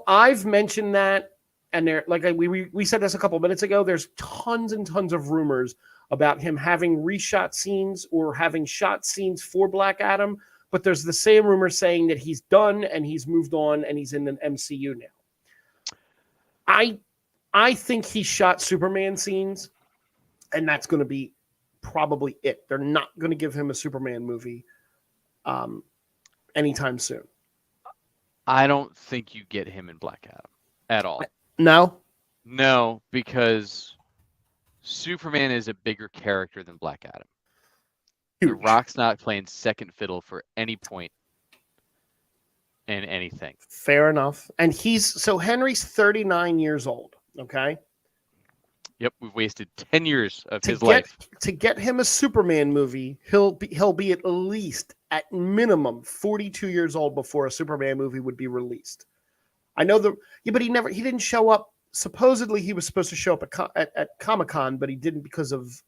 I've mentioned that, and there, like we said this a couple minutes ago, there's tons and tons of rumors about him having reshot scenes or having shot scenes for Black Adam, but there's the same rumor saying that he's done and he's moved on and he's in the MCU now. I think he shot Superman scenes, and that's going to be probably it. They're not going to give him a Superman movie anytime soon. I don't think you get him in Black Adam at all. No, because Superman is a bigger character than Black Adam. Huge. The Rock's not playing second fiddle for any point in anything. Fair enough. And Henry's 39 years old. Okay. Yep, we've wasted 10 years of his life. To get him a Superman movie, he'll be at least, at minimum, 42 years old before a Superman movie would be released. I know but he didn't show up. Supposedly he was supposed to show up at Comic-Con, but he didn't because of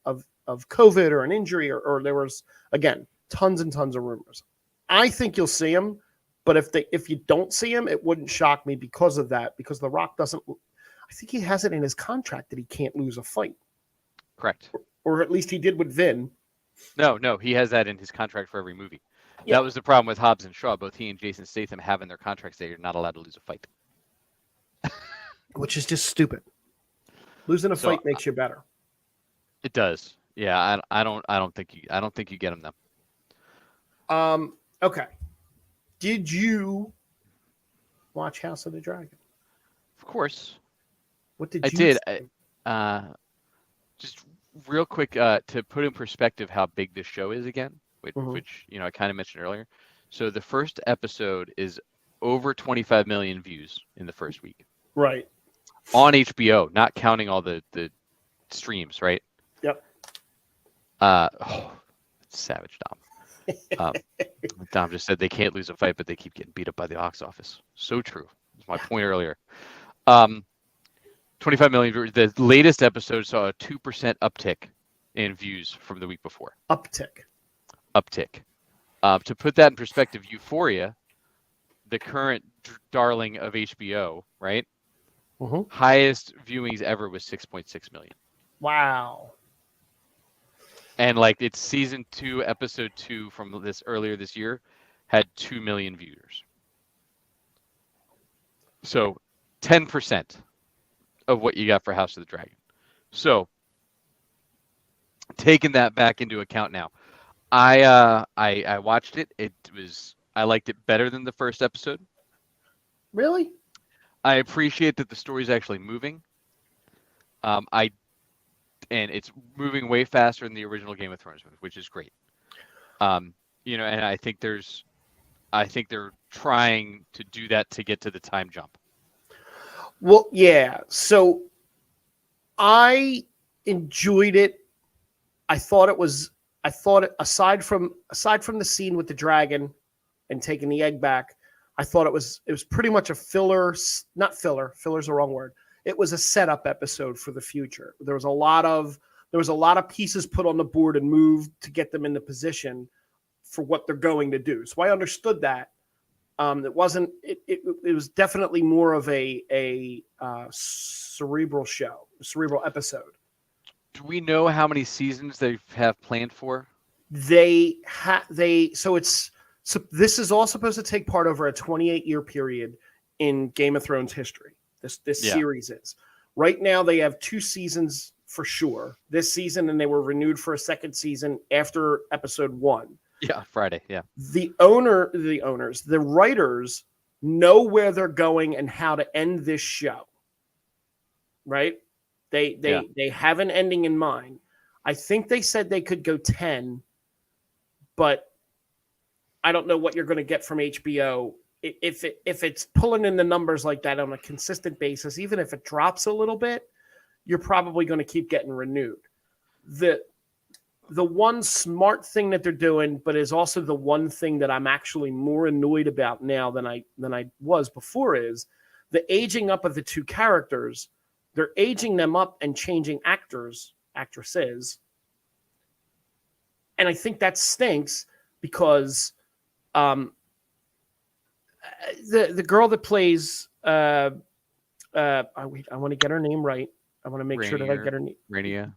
COVID or an injury or there was, again, tons and tons of rumors. I think you'll see him, but if you don't see him, it wouldn't shock me because of that, because The Rock doesn't. I think he has it in his contract that he can't lose a fight. Correct. Or at least he did with Vin. No, he has that in his contract for every movie. Yeah. That was the problem with Hobbs and Shaw. Both he and Jason Statham have in their contracts that you're not allowed to lose a fight. Which is just stupid. Losing a fight makes you better. It does. Yeah, I don't think you get him though. Okay. Did you watch House of the Dragon? Of course. What did you I did. Just real quick, to put in perspective how big this show is again, which I kind of mentioned earlier. So the first episode is over 25 million views in the first week. Right. On HBO, not counting all the streams, right? Yep. Savage, Dom. Dom just said they can't lose a fight, but they keep getting beat up by the box office. So true. That's my point earlier. 25 million viewers. The latest episode saw a 2% uptick in views from the week before. Uptick. To put that in perspective, Euphoria, the current darling of HBO, right? Highest viewings ever was 6.6 million. Wow. And like its season 2, episode 2 from earlier this year had 2 million viewers. So 10% of what you got for House of the Dragon. So taking that back into account now, I watched it. I liked it better than the first episode. Really? I appreciate that the story's actually moving. And it's moving way faster than the original Game of Thrones, which is great. And I think they're trying to do that to get to the time jump. Well, yeah. So I enjoyed it. I thought aside from the scene with the dragon and taking the egg back, I thought it was pretty much a filler, not filler. Filler's the wrong word. It was a setup episode for the future. There was a lot of pieces put on the board and moved to get them in the position for what they're going to do. So I understood that. It was definitely more of a cerebral episode. Do we know how many seasons they have planned for? This is all supposed to take part over a 28-year period in Game of Thrones history. This series is. Right now they have 2 seasons for sure this season, and they were renewed for a second season after episode 1. Yeah, Friday. Yeah. The writers know where they're going and how to end this show. Right? They have an ending in mind. I think they said they could go 10, but I don't know what you're going to get from HBO. If it's pulling in the numbers like that on a consistent basis, even if it drops a little bit, you're probably going to keep getting renewed. The one smart thing that they're doing, but is also the one thing that I'm actually more annoyed about now than I was before, is the aging up of the 2 characters. They're aging them up and changing actresses. And I think that stinks because the girl that plays I want to get her name right. I want to make sure that I get her name. Rania.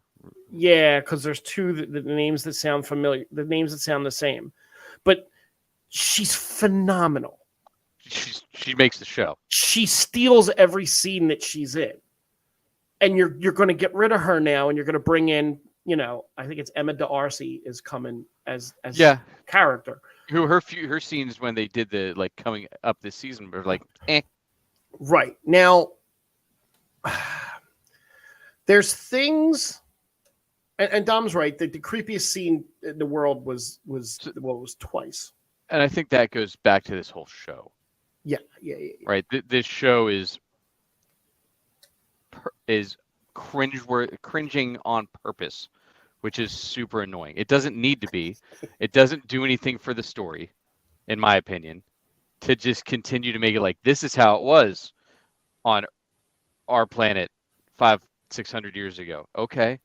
Yeah, because there's 2 the names that sound familiar, the names that sound the same, but she's phenomenal. She makes the show. She steals every scene that she's in, and you're going to get rid of her now, and you're going to bring in, I think it's Emma D'Arcy is coming as character. Who her scenes when they did the coming up this season were like, eh. Right now, there's things. And Dom's right. The creepiest scene in the world was twice. And I think that goes back to this whole show. Yeah. Right. This show is cringing on purpose, which is super annoying. It doesn't need to be. It doesn't do anything for the story, in my opinion, to just continue to make it like this is how it was on our planet 500-600 years ago. Okay.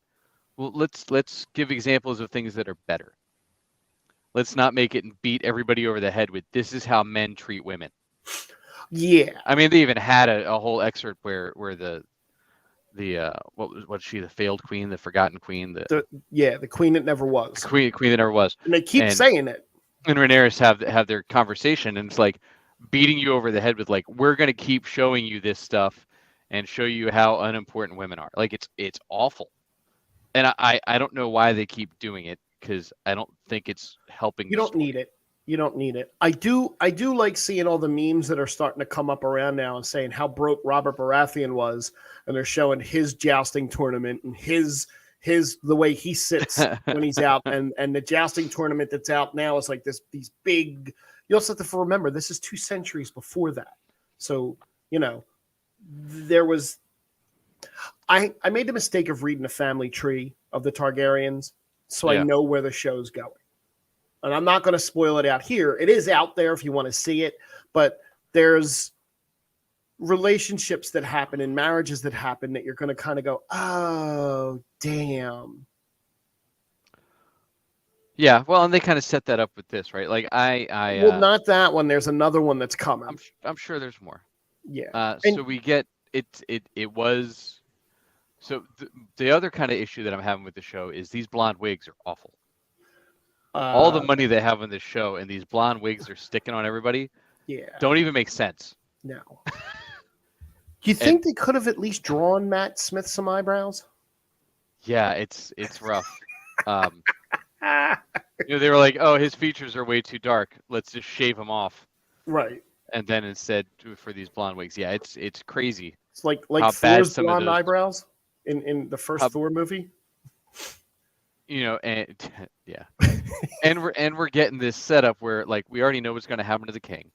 Well, let's give examples of things that are better. Let's not make it and beat everybody over the head with this is how men treat women. Yeah. I mean, they even had a whole excerpt where the what was she, the failed queen, the forgotten queen, the queen that never was. The queen that never was. And they keep saying it. And Rhaenyra have their conversation, and it's like beating you over the head with like, we're gonna keep showing you this stuff and show you how unimportant women are. Like it's awful. And I don't know why they keep doing it, because I don't think it's helping. You don't need it. You don't need it. I do like seeing all the memes that are starting to come up around now and saying how broke Robert Baratheon was, and they're showing his jousting tournament and his the way he sits when he's out, and the jousting tournament that's out now is like these big. You also have to remember this is 2 centuries before that, so there was. I made the mistake of reading the family tree of the Targaryens, so I know where the show's going. And I'm not going to spoil it out here. It is out there if you want to see it, but there's relationships that happen and marriages that happen that you're going to kind of go, oh, damn. Yeah, well, and they kind of set that up with this, right? Like well, not that one. There's another one that's coming. I'm sure there's more. Yeah. So we get it was. So the other kind of issue that I'm having with the show is these blonde wigs are awful. All the money they have on this show and these blonde wigs they're sticking on everybody, don't even make sense. No. You think they could have at least drawn Matt Smith some eyebrows? Yeah, it's rough. They were like, "Oh, his features are way too dark. Let's just shave him off." Right. And then instead for these blonde wigs, yeah, it's crazy. It's like Thor's blonde eyebrows in the first Thor movie. And yeah, and we're getting this setup where like we already know what's going to happen to the king.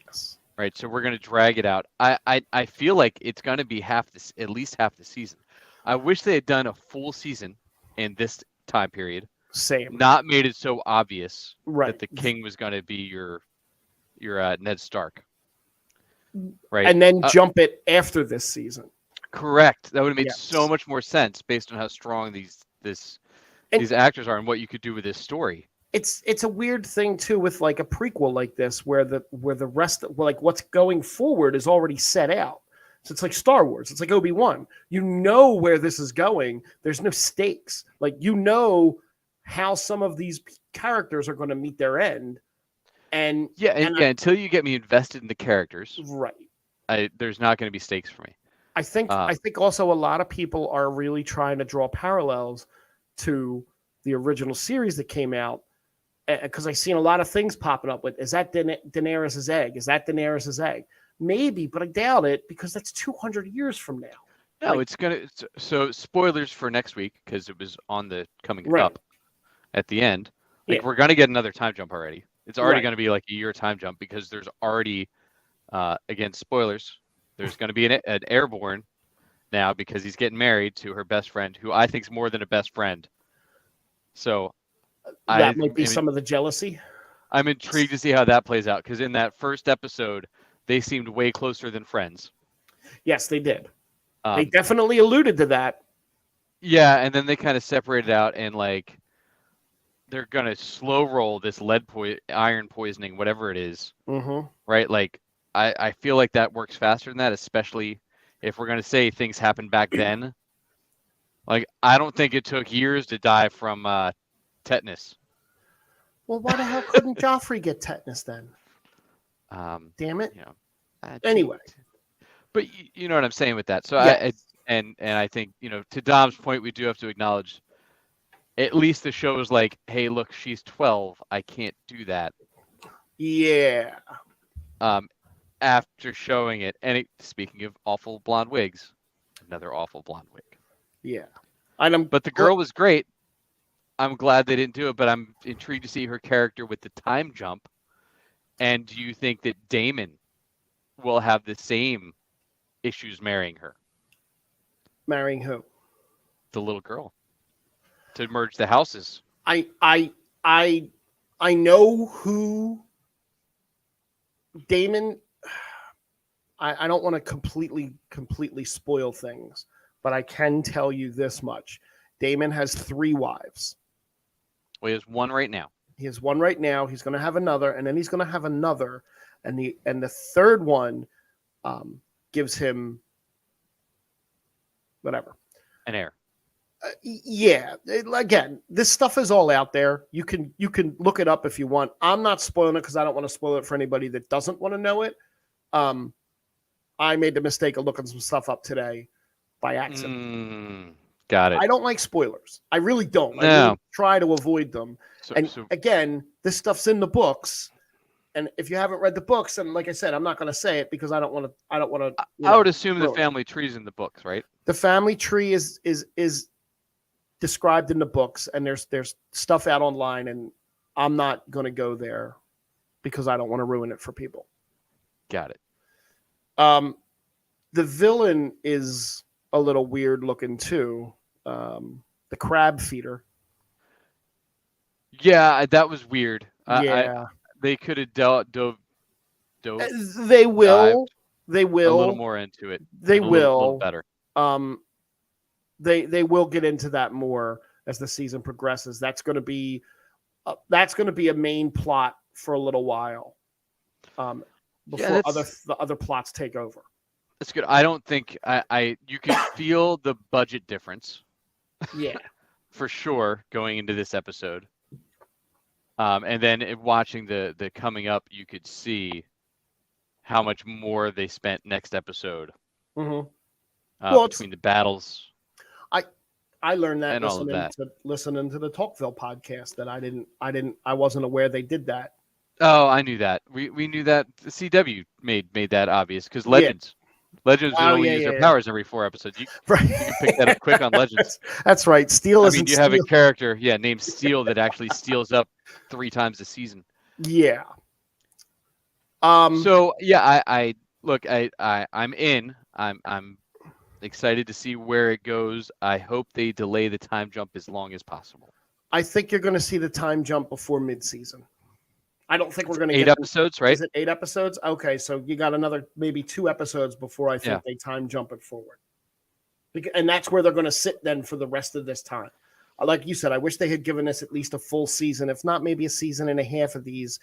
Yes. Right, so we're going to drag it out. I feel like it's going to be at least half the season. I wish they had done a full season in this time period. Same. Not made it so obvious that the king was going to be your Ned Stark. Right, and then jump it after this season. Correct. That would have made so much more sense based on how strong these actors are and what you could do with this story. It's a weird thing too with like a prequel like this where the rest of, like what's going forward is already set out. So it's like Star Wars. It's like Obi-Wan. You know where this is going. There's no stakes. Like how some of these characters are going to meet their end. And until you get me invested in the characters, right? There's not going to be stakes for me. I think also a lot of people are really trying to draw parallels to the original series that came out. Because I've seen a lot of things popping up with, is that Daenerys' egg? Is that Daenerys' egg? Maybe, but I doubt it because that's 200 years from now. No, it's going to. So spoilers for next week because it was on the coming up at the end. Like we're going to get another time jump already. It's already going to be like a year time jump because there's already, again, spoilers. There's going to be an airborne now because he's getting married to her best friend, who I think is more than a best friend. So. That might be some of the jealousy. I'm intrigued to see how that plays out because in that first episode, they seemed way closer than friends. Yes, they did. They definitely alluded to that. Yeah, and then they kind of separated out and like they're gonna slow roll this iron poisoning, whatever it is. Mm-hmm. Right? Like I feel like that works faster than that, especially if we're gonna say things happened back then. Like I don't think it took years to die from tetanus. Well, why the hell couldn't Joffrey get tetanus then? Damn it. Anyway. But you know what I'm saying with that. So yes. I think, to Dom's point, we do have to acknowledge at least the show is like, hey, look, she's 12. I can't do that. Yeah. After showing it. And speaking of awful blonde wigs, another awful blonde wig. Yeah. But the girl was great. I'm glad they didn't do it, but I'm intrigued to see her character with the time jump. And do you think that Daemon will have the same issues marrying her? Marrying who? The little girl. To merge the houses. I know who Daemon. I don't want to completely spoil things, but I can tell you this much. Daemon has 3 wives. Well, he has one right now. He has one right now. He's going to have another, and then he's going to have another, and the third one gives him whatever. An heir. Yeah. Again, this stuff is all out there. You can look it up if you want. I'm not spoiling it because I don't want to spoil it for anybody that doesn't want to know it. I made the mistake of looking some stuff up today by accident. Got it. I don't like spoilers. I really don't. No. I really try to avoid them. Again, this stuff's in the books. And if you haven't read the books, and like I said, I'm not going to say it because I don't want to. I would assume the family tree's in the books, right? The family tree is described in the books, and there's stuff out online, and I'm not going to go there because I don't want to ruin it for people. Got it. The villain is a little weird looking too. The crab feeder. Yeah, that was weird. Yeah, they could have dove. They will. They will a little more into it. They will. Little better. They will get into that more as the season progresses. That's going to be a main plot for a little while. Before the other plots take over. That's good. I don't think you can feel the budget difference. Yeah, for sure going into this episode. And then watching the coming up, you could see how much more they spent next episode. Mm-hmm. Between the battles. I learned that listening to the Talkville podcast that I wasn't aware they did that. Oh, I knew that. We knew that. The CW made that obvious because Legends would only use their powers every 4 episodes. You can pick that up quick on Legends. That's right. Steel isn't. You have a character, named Steel that actually steals up 3 times a season. Yeah. So yeah, I'm in. I'm excited to see where it goes. I hope they delay the time jump as long as possible. I think you're going to see the time jump before mid-season. I don't think we're going to 8 episodes, right? Is it 8 episodes? Okay, so you got another maybe 2 episodes before I think they time jump it forward. And that's where they're going to sit then for the rest of this time. Like you said, I wish they had given us at least a full season, if not maybe a season and a half of these.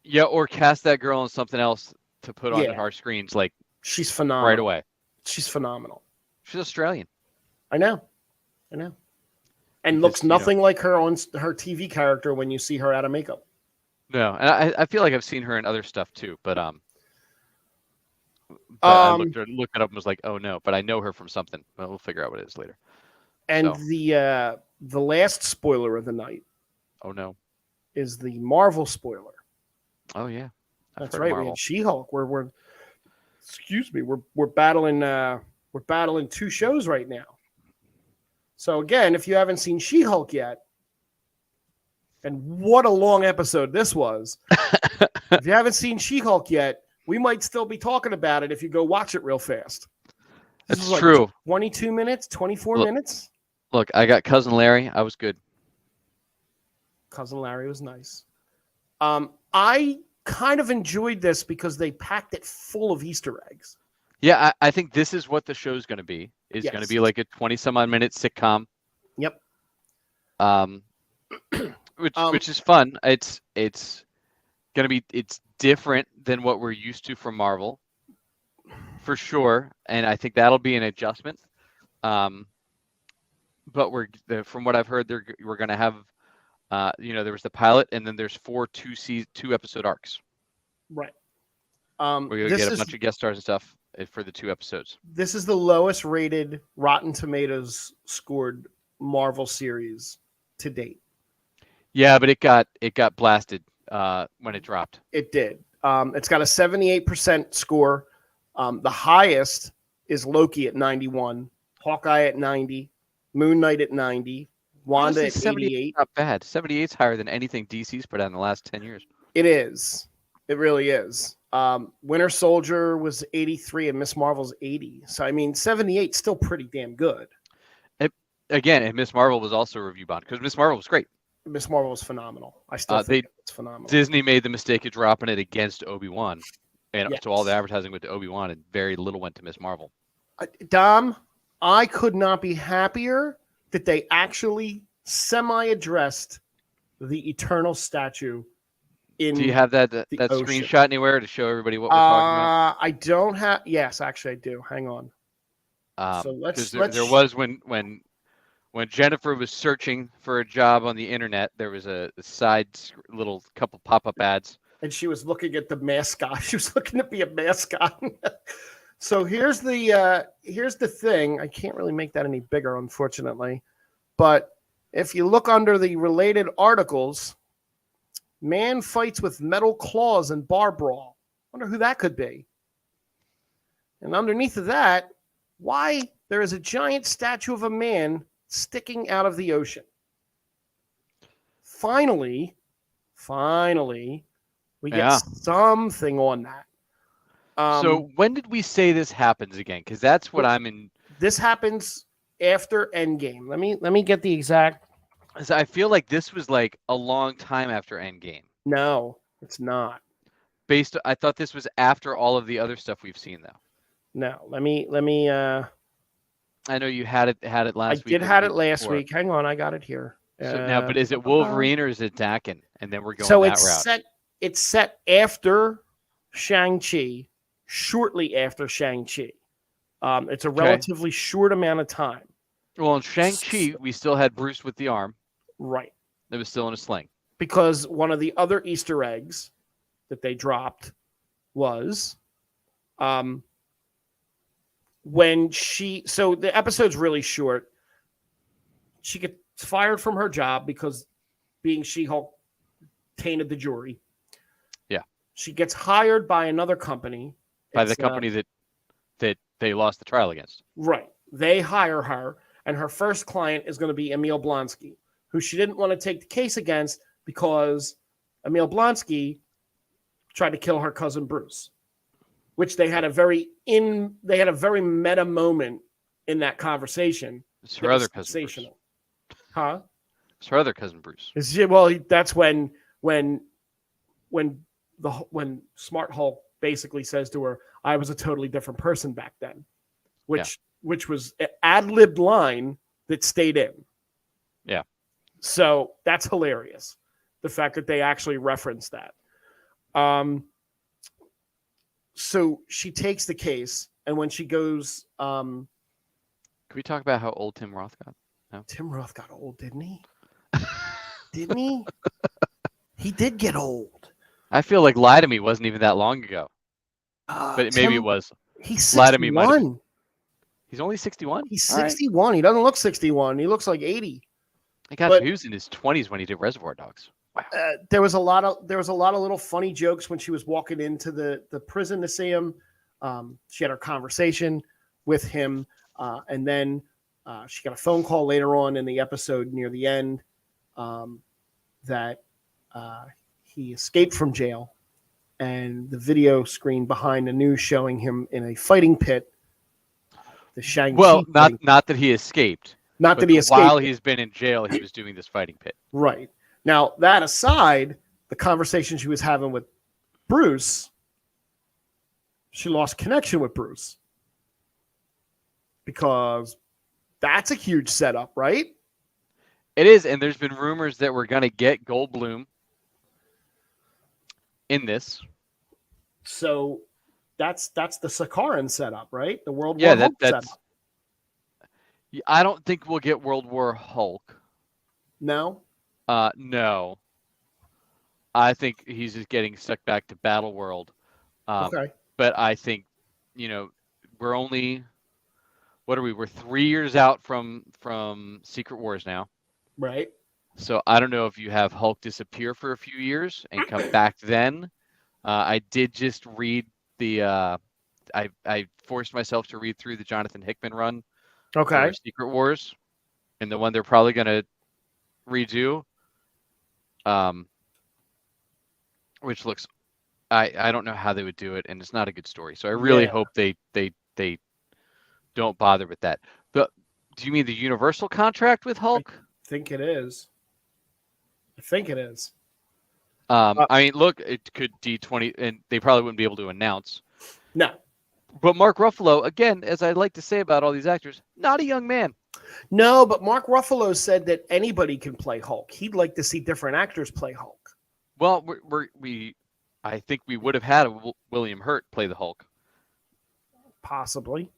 Yeah, or cast that girl in something else to put on our screens. Like she's phenomenal right away. She's phenomenal. She's Australian. I know. And looks nothing like her on her TV character when you see her out of makeup. No, and I feel like I've seen her in other stuff too, but I looked it up and was like, oh no, but I know her from something. But we'll figure out what it is later. And the last spoiler of the night. Oh no. Is the Marvel spoiler. Oh yeah. That's right. We had She-Hulk. We're battling 2 shows right now. So again, if you haven't seen She-Hulk yet, and what a long episode this was. If you haven't seen She-Hulk yet, we might still be talking about it if you go watch it real fast. That's true. 22 minutes, 24 minutes. Look, I got Cousin Larry. I was good. Cousin Larry was nice. I kind of enjoyed this because they packed it full of Easter eggs. Yeah, I think this is what the show's going to be. It's going to be like a 20-some-odd minute sitcom. Yep. Which is fun. It's going to be different than what we're used to from Marvel, for sure, and I think that'll be an adjustment. But from what I've heard, we're going to have, there was the pilot, and then there's 4 2-episode arcs. Right. We're going to get a bunch of guest stars and stuff for the 2 episodes. This is the lowest rated Rotten Tomatoes scored Marvel series to date. Yeah, but it got blasted when it dropped. It did. It's got a 78% score. The highest is Loki at 91, Hawkeye at 90, Moon Knight at 90, Wanda at 88. Not bad. 78's higher than anything DC's put out in the last 10 years. It is. It really is. Winter Soldier was 83 and Miss Marvel's 80. So, 78 is still pretty damn good. And Miss Marvel was also a review bond because Miss Marvel was great. Miss Marvel was phenomenal. I still think it's phenomenal. Disney made the mistake of dropping it against Obi-Wan. And so all the advertising went to Obi-Wan and very little went to Miss Marvel. Dom, I could not be happier that they actually semi-addressed the Eternal statue in Do you have that screenshot anywhere to show everybody what we're talking about? I don't have. Yes, actually I do. Hang on. So let's there was when Jennifer was searching for a job on the internet, there was a side little couple pop-up ads. And she was looking at the mascot. She was looking to be a mascot. So here's the thing. I can't really make that any bigger, unfortunately. But if you look under the related articles, man fights with metal claws and bar brawl. Wonder who that could be. And underneath of that, why there is a giant statue of a man sticking out of the ocean. Finally, we get something on that. So when did we say this happens again? Because that's what I'm in. This happens after Endgame. Let me get the exact. I feel like this was like a long time after Endgame. No, it's not. I thought this was after all of the other stuff we've seen, though. No, let me. I know you had it last week. I did have it last week. Hang on, I got it here. So now, but is it Wolverine or is it Dakin? And then we're going that route. It's set after Shang-Chi, shortly after Shang-Chi. It's a relatively short amount of time. Well, in Shang-Chi, we still had Bruce with the arm. Right. It was still in a sling. Because one of the other Easter eggs that they dropped was when so the episode's really short. She gets fired from her job because being She-Hulk tainted the jury. Yeah. She gets hired by another company. By the company that they lost the trial against. Right. They hire her, and her first client is going to be Emil Blonsky, who she didn't want to take the case against because Emil Blonsky tried to kill her cousin Bruce, which they had a very meta moment in that conversation. It's her other cousin Bruce. Huh? It's her other cousin Bruce. Well, that's when Smart Hulk basically says to her, "I was a totally different person back then," which was an ad-libbed line that stayed in. Yeah. So that's hilarious. The fact that they actually referenced that. So she takes the case, and when she goes, can we talk about how old Tim Roth got? No? Tim Roth got old, didn't he? Didn't he? He did get old. I feel like Lie to Me wasn't even that long ago. But maybe it was. He's 61. Lie to Me might have. He's only 61? He's 61. Right. He doesn't look 61. He looks like 80. I got he was in his 20s when he did Reservoir Dogs. Wow. There was a lot of little funny jokes when she was walking into the prison to see him. She had her conversation with him, and then she got a phone call later on in the episode near the end that he escaped from jail, and the video screen behind the news showing him in a fighting pit. The Shang-Chi. Well, not that he escaped. Not that he escaped. While he's been in jail, he was doing this fighting pit. Right. Now, that aside, the conversation she was having with Bruce, she lost connection with Bruce. Because that's a huge setup, right? It is, and there's been rumors that we're going to get Goldblum in this. So that's the Sakaran setup, right? The World War Hulk setup. I don't think we'll get World War Hulk. No? No. I think he's just getting stuck back to Battle World. Okay. But I think, we're only, we're 3 years out from Secret Wars now. Right. So I don't know if you have Hulk disappear for a few years and come back then. I did just read I forced myself to read through the Jonathan Hickman run. Okay. Secret Wars, and the one they're probably going to redo, which looks, I don't know how they would do it, and it's not a good story. So I really hope they don't bother with that. But do you mean the Universal contract with Hulk? I think it is. I mean, look, it could D20, and they probably wouldn't be able to announce. No. But Mark Ruffalo, again, as I like to say about all these actors, not a young man. No, but Mark Ruffalo said that anybody can play Hulk. He'd like to see different actors play Hulk. Well, I think we would have had William Hurt play the Hulk. Possibly.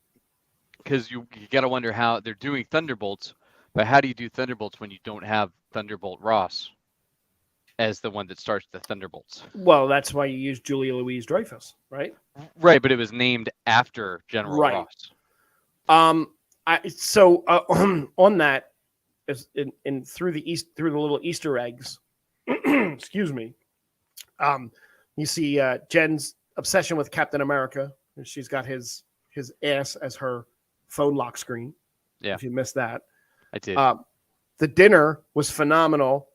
Because you got to wonder how they're doing Thunderbolts, but how do you do Thunderbolts when you don't have Thunderbolt Ross as the one that starts the Thunderbolts? Well, that's why you use Julia Louis-Dreyfus, right? Right, but it was named after General Ross. On that, through the little Easter eggs, excuse me. You see Jen's obsession with Captain America. She's got his ass as her phone lock screen. Yeah. If you missed that. I did. The dinner was phenomenal.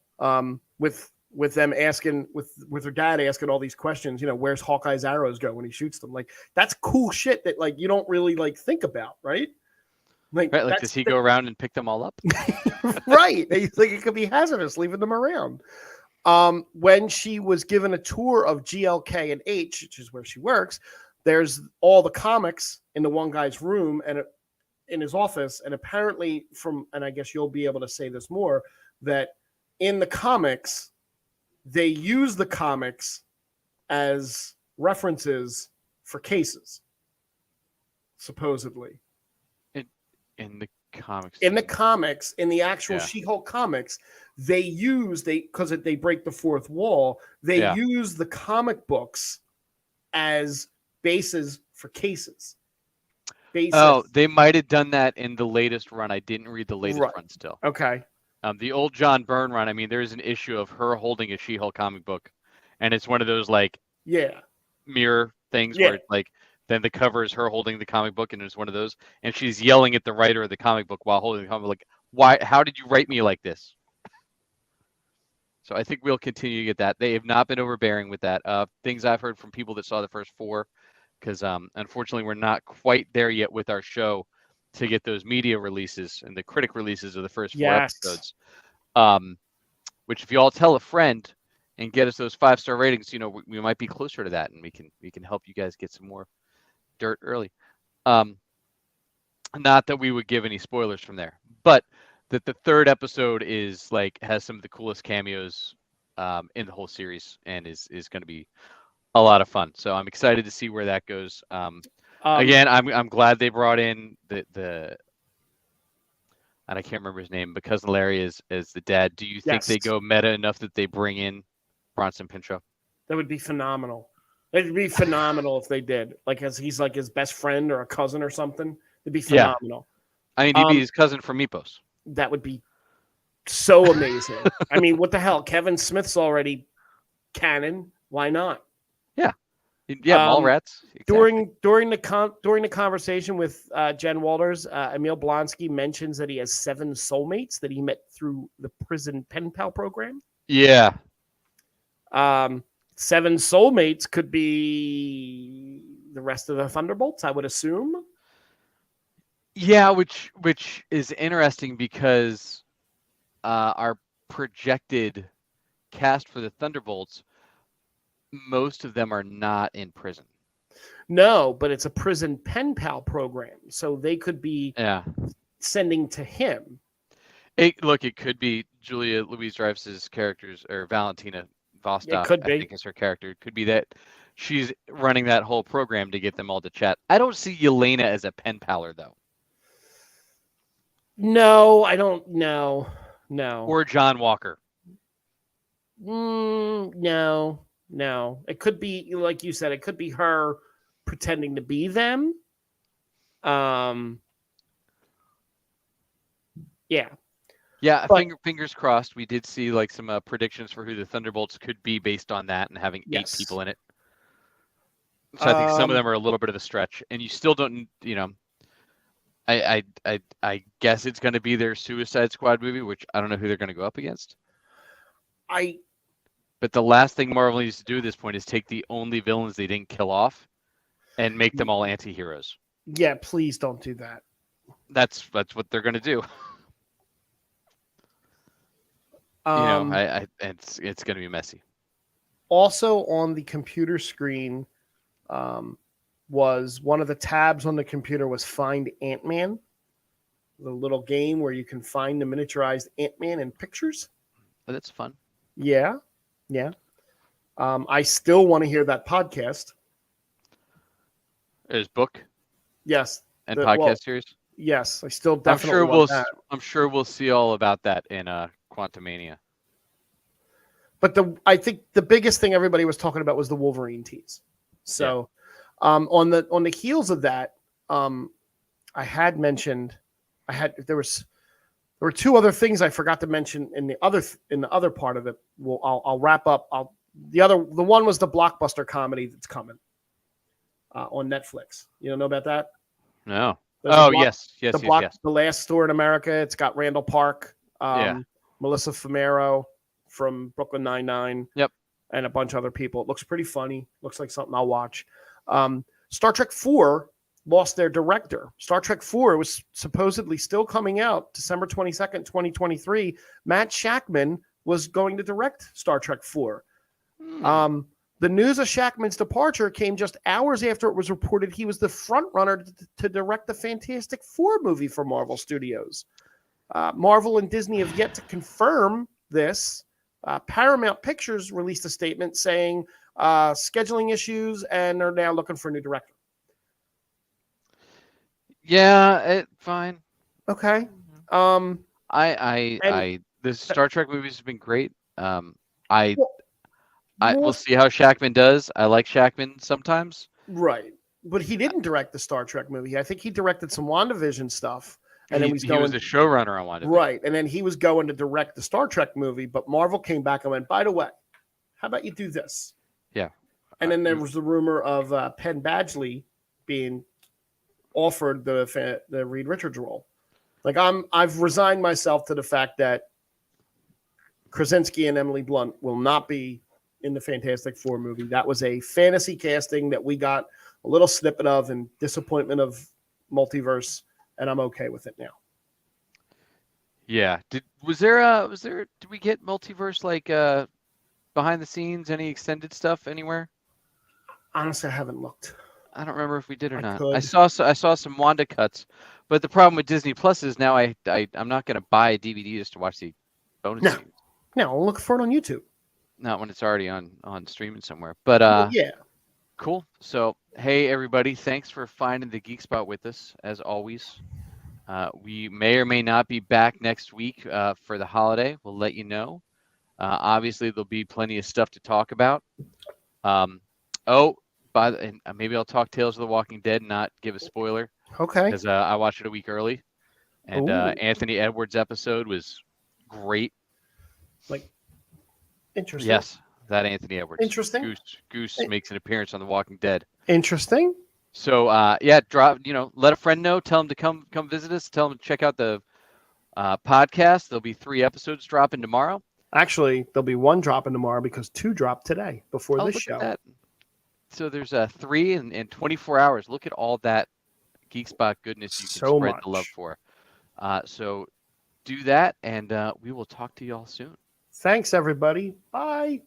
With them asking, with her dad asking all these questions. Where's Hawkeye's arrows go when he shoots them? Like, that's cool shit that like you don't really like think about, right? Like does he go around and pick them all up? Right. Like it could be hazardous leaving them around. When she was given a tour of GLK and H, which is where she works, there's all the comics in the one guy's room and in his office. And apparently and I guess you'll be able to say this more, that in the comics, they use the comics as references for cases, supposedly. In the comics. In the actual She-Hulk comics, because they break the fourth wall, they use the comic books as bases for cases. Oh, they might have done that in the latest run. I didn't read the latest run still. Okay. The old John Byrne run, I mean, there's an issue of her holding a She-Hulk comic book, and it's one of those like mirror things where like then the cover is her holding the comic book, and it's one of those, and she's yelling at the writer of the comic book while holding the comic book, like, "Why? How did you write me like this?" So I think we'll continue to get that. They have not been overbearing with that. Things I've heard from people that saw the first 4, because unfortunately we're not quite there yet with our show to get those media releases and the critic releases of the first 4 episodes. Which if you all tell a friend and get us those 5-star ratings, we might be closer to that, and we can help you guys get some more dirt early. Not that we would give any spoilers from there, but that the 3rd episode is like has some of the coolest cameos in the whole series, and is going to be a lot of fun. So I'm excited to see where that goes. Again, I'm glad they brought in the and I can't remember his name, but Cousin Larry is the dad. Do you think they go meta enough that they bring in Bronson Pinchot? That would be phenomenal. It'd be phenomenal if they did. Like, as he's like his best friend or a cousin or something. It'd be phenomenal. I mean, he'd be his cousin from Mypos. That would be so amazing. I mean, what the hell? Kevin Smith's already canon. Why not? Yeah, Mallrats. Exactly. During the conversation with Jen Walters, Emil Blonsky mentions that he has 7 soulmates that he met through the prison pen pal program. Yeah. 7 soulmates could be the rest of the Thunderbolts, I would assume. Yeah, which is interesting because our projected cast for the Thunderbolts, most of them are not in prison. No, but it's a prison pen pal program, so they could be sending to him. It could be Julia Louis-Dreyfus's characters, or Valentina Vostok, it could be. I think is her character. It could be that she's running that whole program to get them all to chat. I don't see Yelena as a pen paler, though. No, I don't know. No. Or John Walker. No. It could be, like you said, it could be her pretending to be them. Yeah. Yeah, but, fingers crossed. We did see like some predictions for who the Thunderbolts could be based on that, and having 8 people in it. So I think some of them are a little bit of a stretch, and you still don't, I guess it's going to be their Suicide Squad movie, which I don't know who they're going to go up against. But the last thing Marvel needs to do at this point is take the only villains they didn't kill off and make them all anti-heroes. Yeah, please don't do that. That's what they're going to do. It's going to be messy. Also on the computer screen was one of the tabs on the computer was Find Ant-Man, the little game where you can find the miniaturized Ant-Man in pictures. Oh, that's fun. Yeah. I still want to hear that podcast. His book? Yes. And podcast series? Yes, I still definitely want that. I'm sure we'll see all about that in Quantumania. But I think the biggest thing everybody was talking about was the Wolverine tease. So on the heels of that, I had mentioned there were 2 other things I forgot to mention in the other part of it. Well, I'll wrap up. The one was the blockbuster comedy that's coming on Netflix. You don't know about that? No. The last store in America. It's got Randall Park, Melissa Fumero from Brooklyn Nine-Nine. Yep. And a bunch of other people. It looks pretty funny. Looks like something I'll watch. Star Trek 4 lost their director. Star Trek 4 was supposedly still coming out December 22nd, 2023. Matt Shakman was going to direct Star Trek 4. The news of Shakman's departure came just hours after it was reported he was the front runner to direct the Fantastic Four movie for Marvel Studios. Marvel and Disney have yet to confirm this. Paramount Pictures released a statement saying scheduling issues and are now looking for a new director. Yeah, fine. Okay. The Star Trek movies have been great. We'll see how Shakman does. I like Shakman sometimes. Right. But he didn't direct the Star Trek movie. I think he directed some WandaVision stuff. And then he was a showrunner on WandaVision. Right. And then he was going to direct the Star Trek movie, but Marvel came back and went, by the way, how about you do this? Yeah. And then there was the rumor of Penn Badgley being offered the Reed Richards role. Like I've resigned myself to the fact that Krasinski and Emily Blunt will not be in the Fantastic Four movie. That was a fantasy casting that we got a little snippet of and disappointment of multiverse. And I'm okay with it now. Yeah. Did we get multiverse behind the scenes, any extended stuff anywhere? Honestly, I haven't looked. I don't remember if we did or not. Could. I saw some Wanda cuts, but the problem with Disney Plus is now I'm not going to buy a DVD just to watch the bonus scenes. No, I'll look for it on YouTube. Not when it's already on streaming somewhere. But yeah. Cool. So, hey, everybody, thanks for finding the Geek Spot with us, as always. We may or may not be back next week for the holiday. We'll let you know. Obviously, there'll be plenty of stuff to talk about. Maybe I'll talk Tales of the Walking Dead, not give a spoiler. Okay. Because I watched it a week early. And Anthony Edwards' episode was great. Interesting. Yes. That Anthony Edwards. Interesting. Goose makes an appearance on The Walking Dead. Interesting. So let a friend know. Tell them to come visit us. Tell them to check out the podcast. There'll be 3 episodes dropping tomorrow. Actually, there'll be 1 dropping tomorrow because 2 dropped today before this show. At that. So there's 3 in 24 hours. Look at all that Geek Spot goodness you can spread the love for. So do that, and we will talk to you all soon. Thanks, everybody. Bye.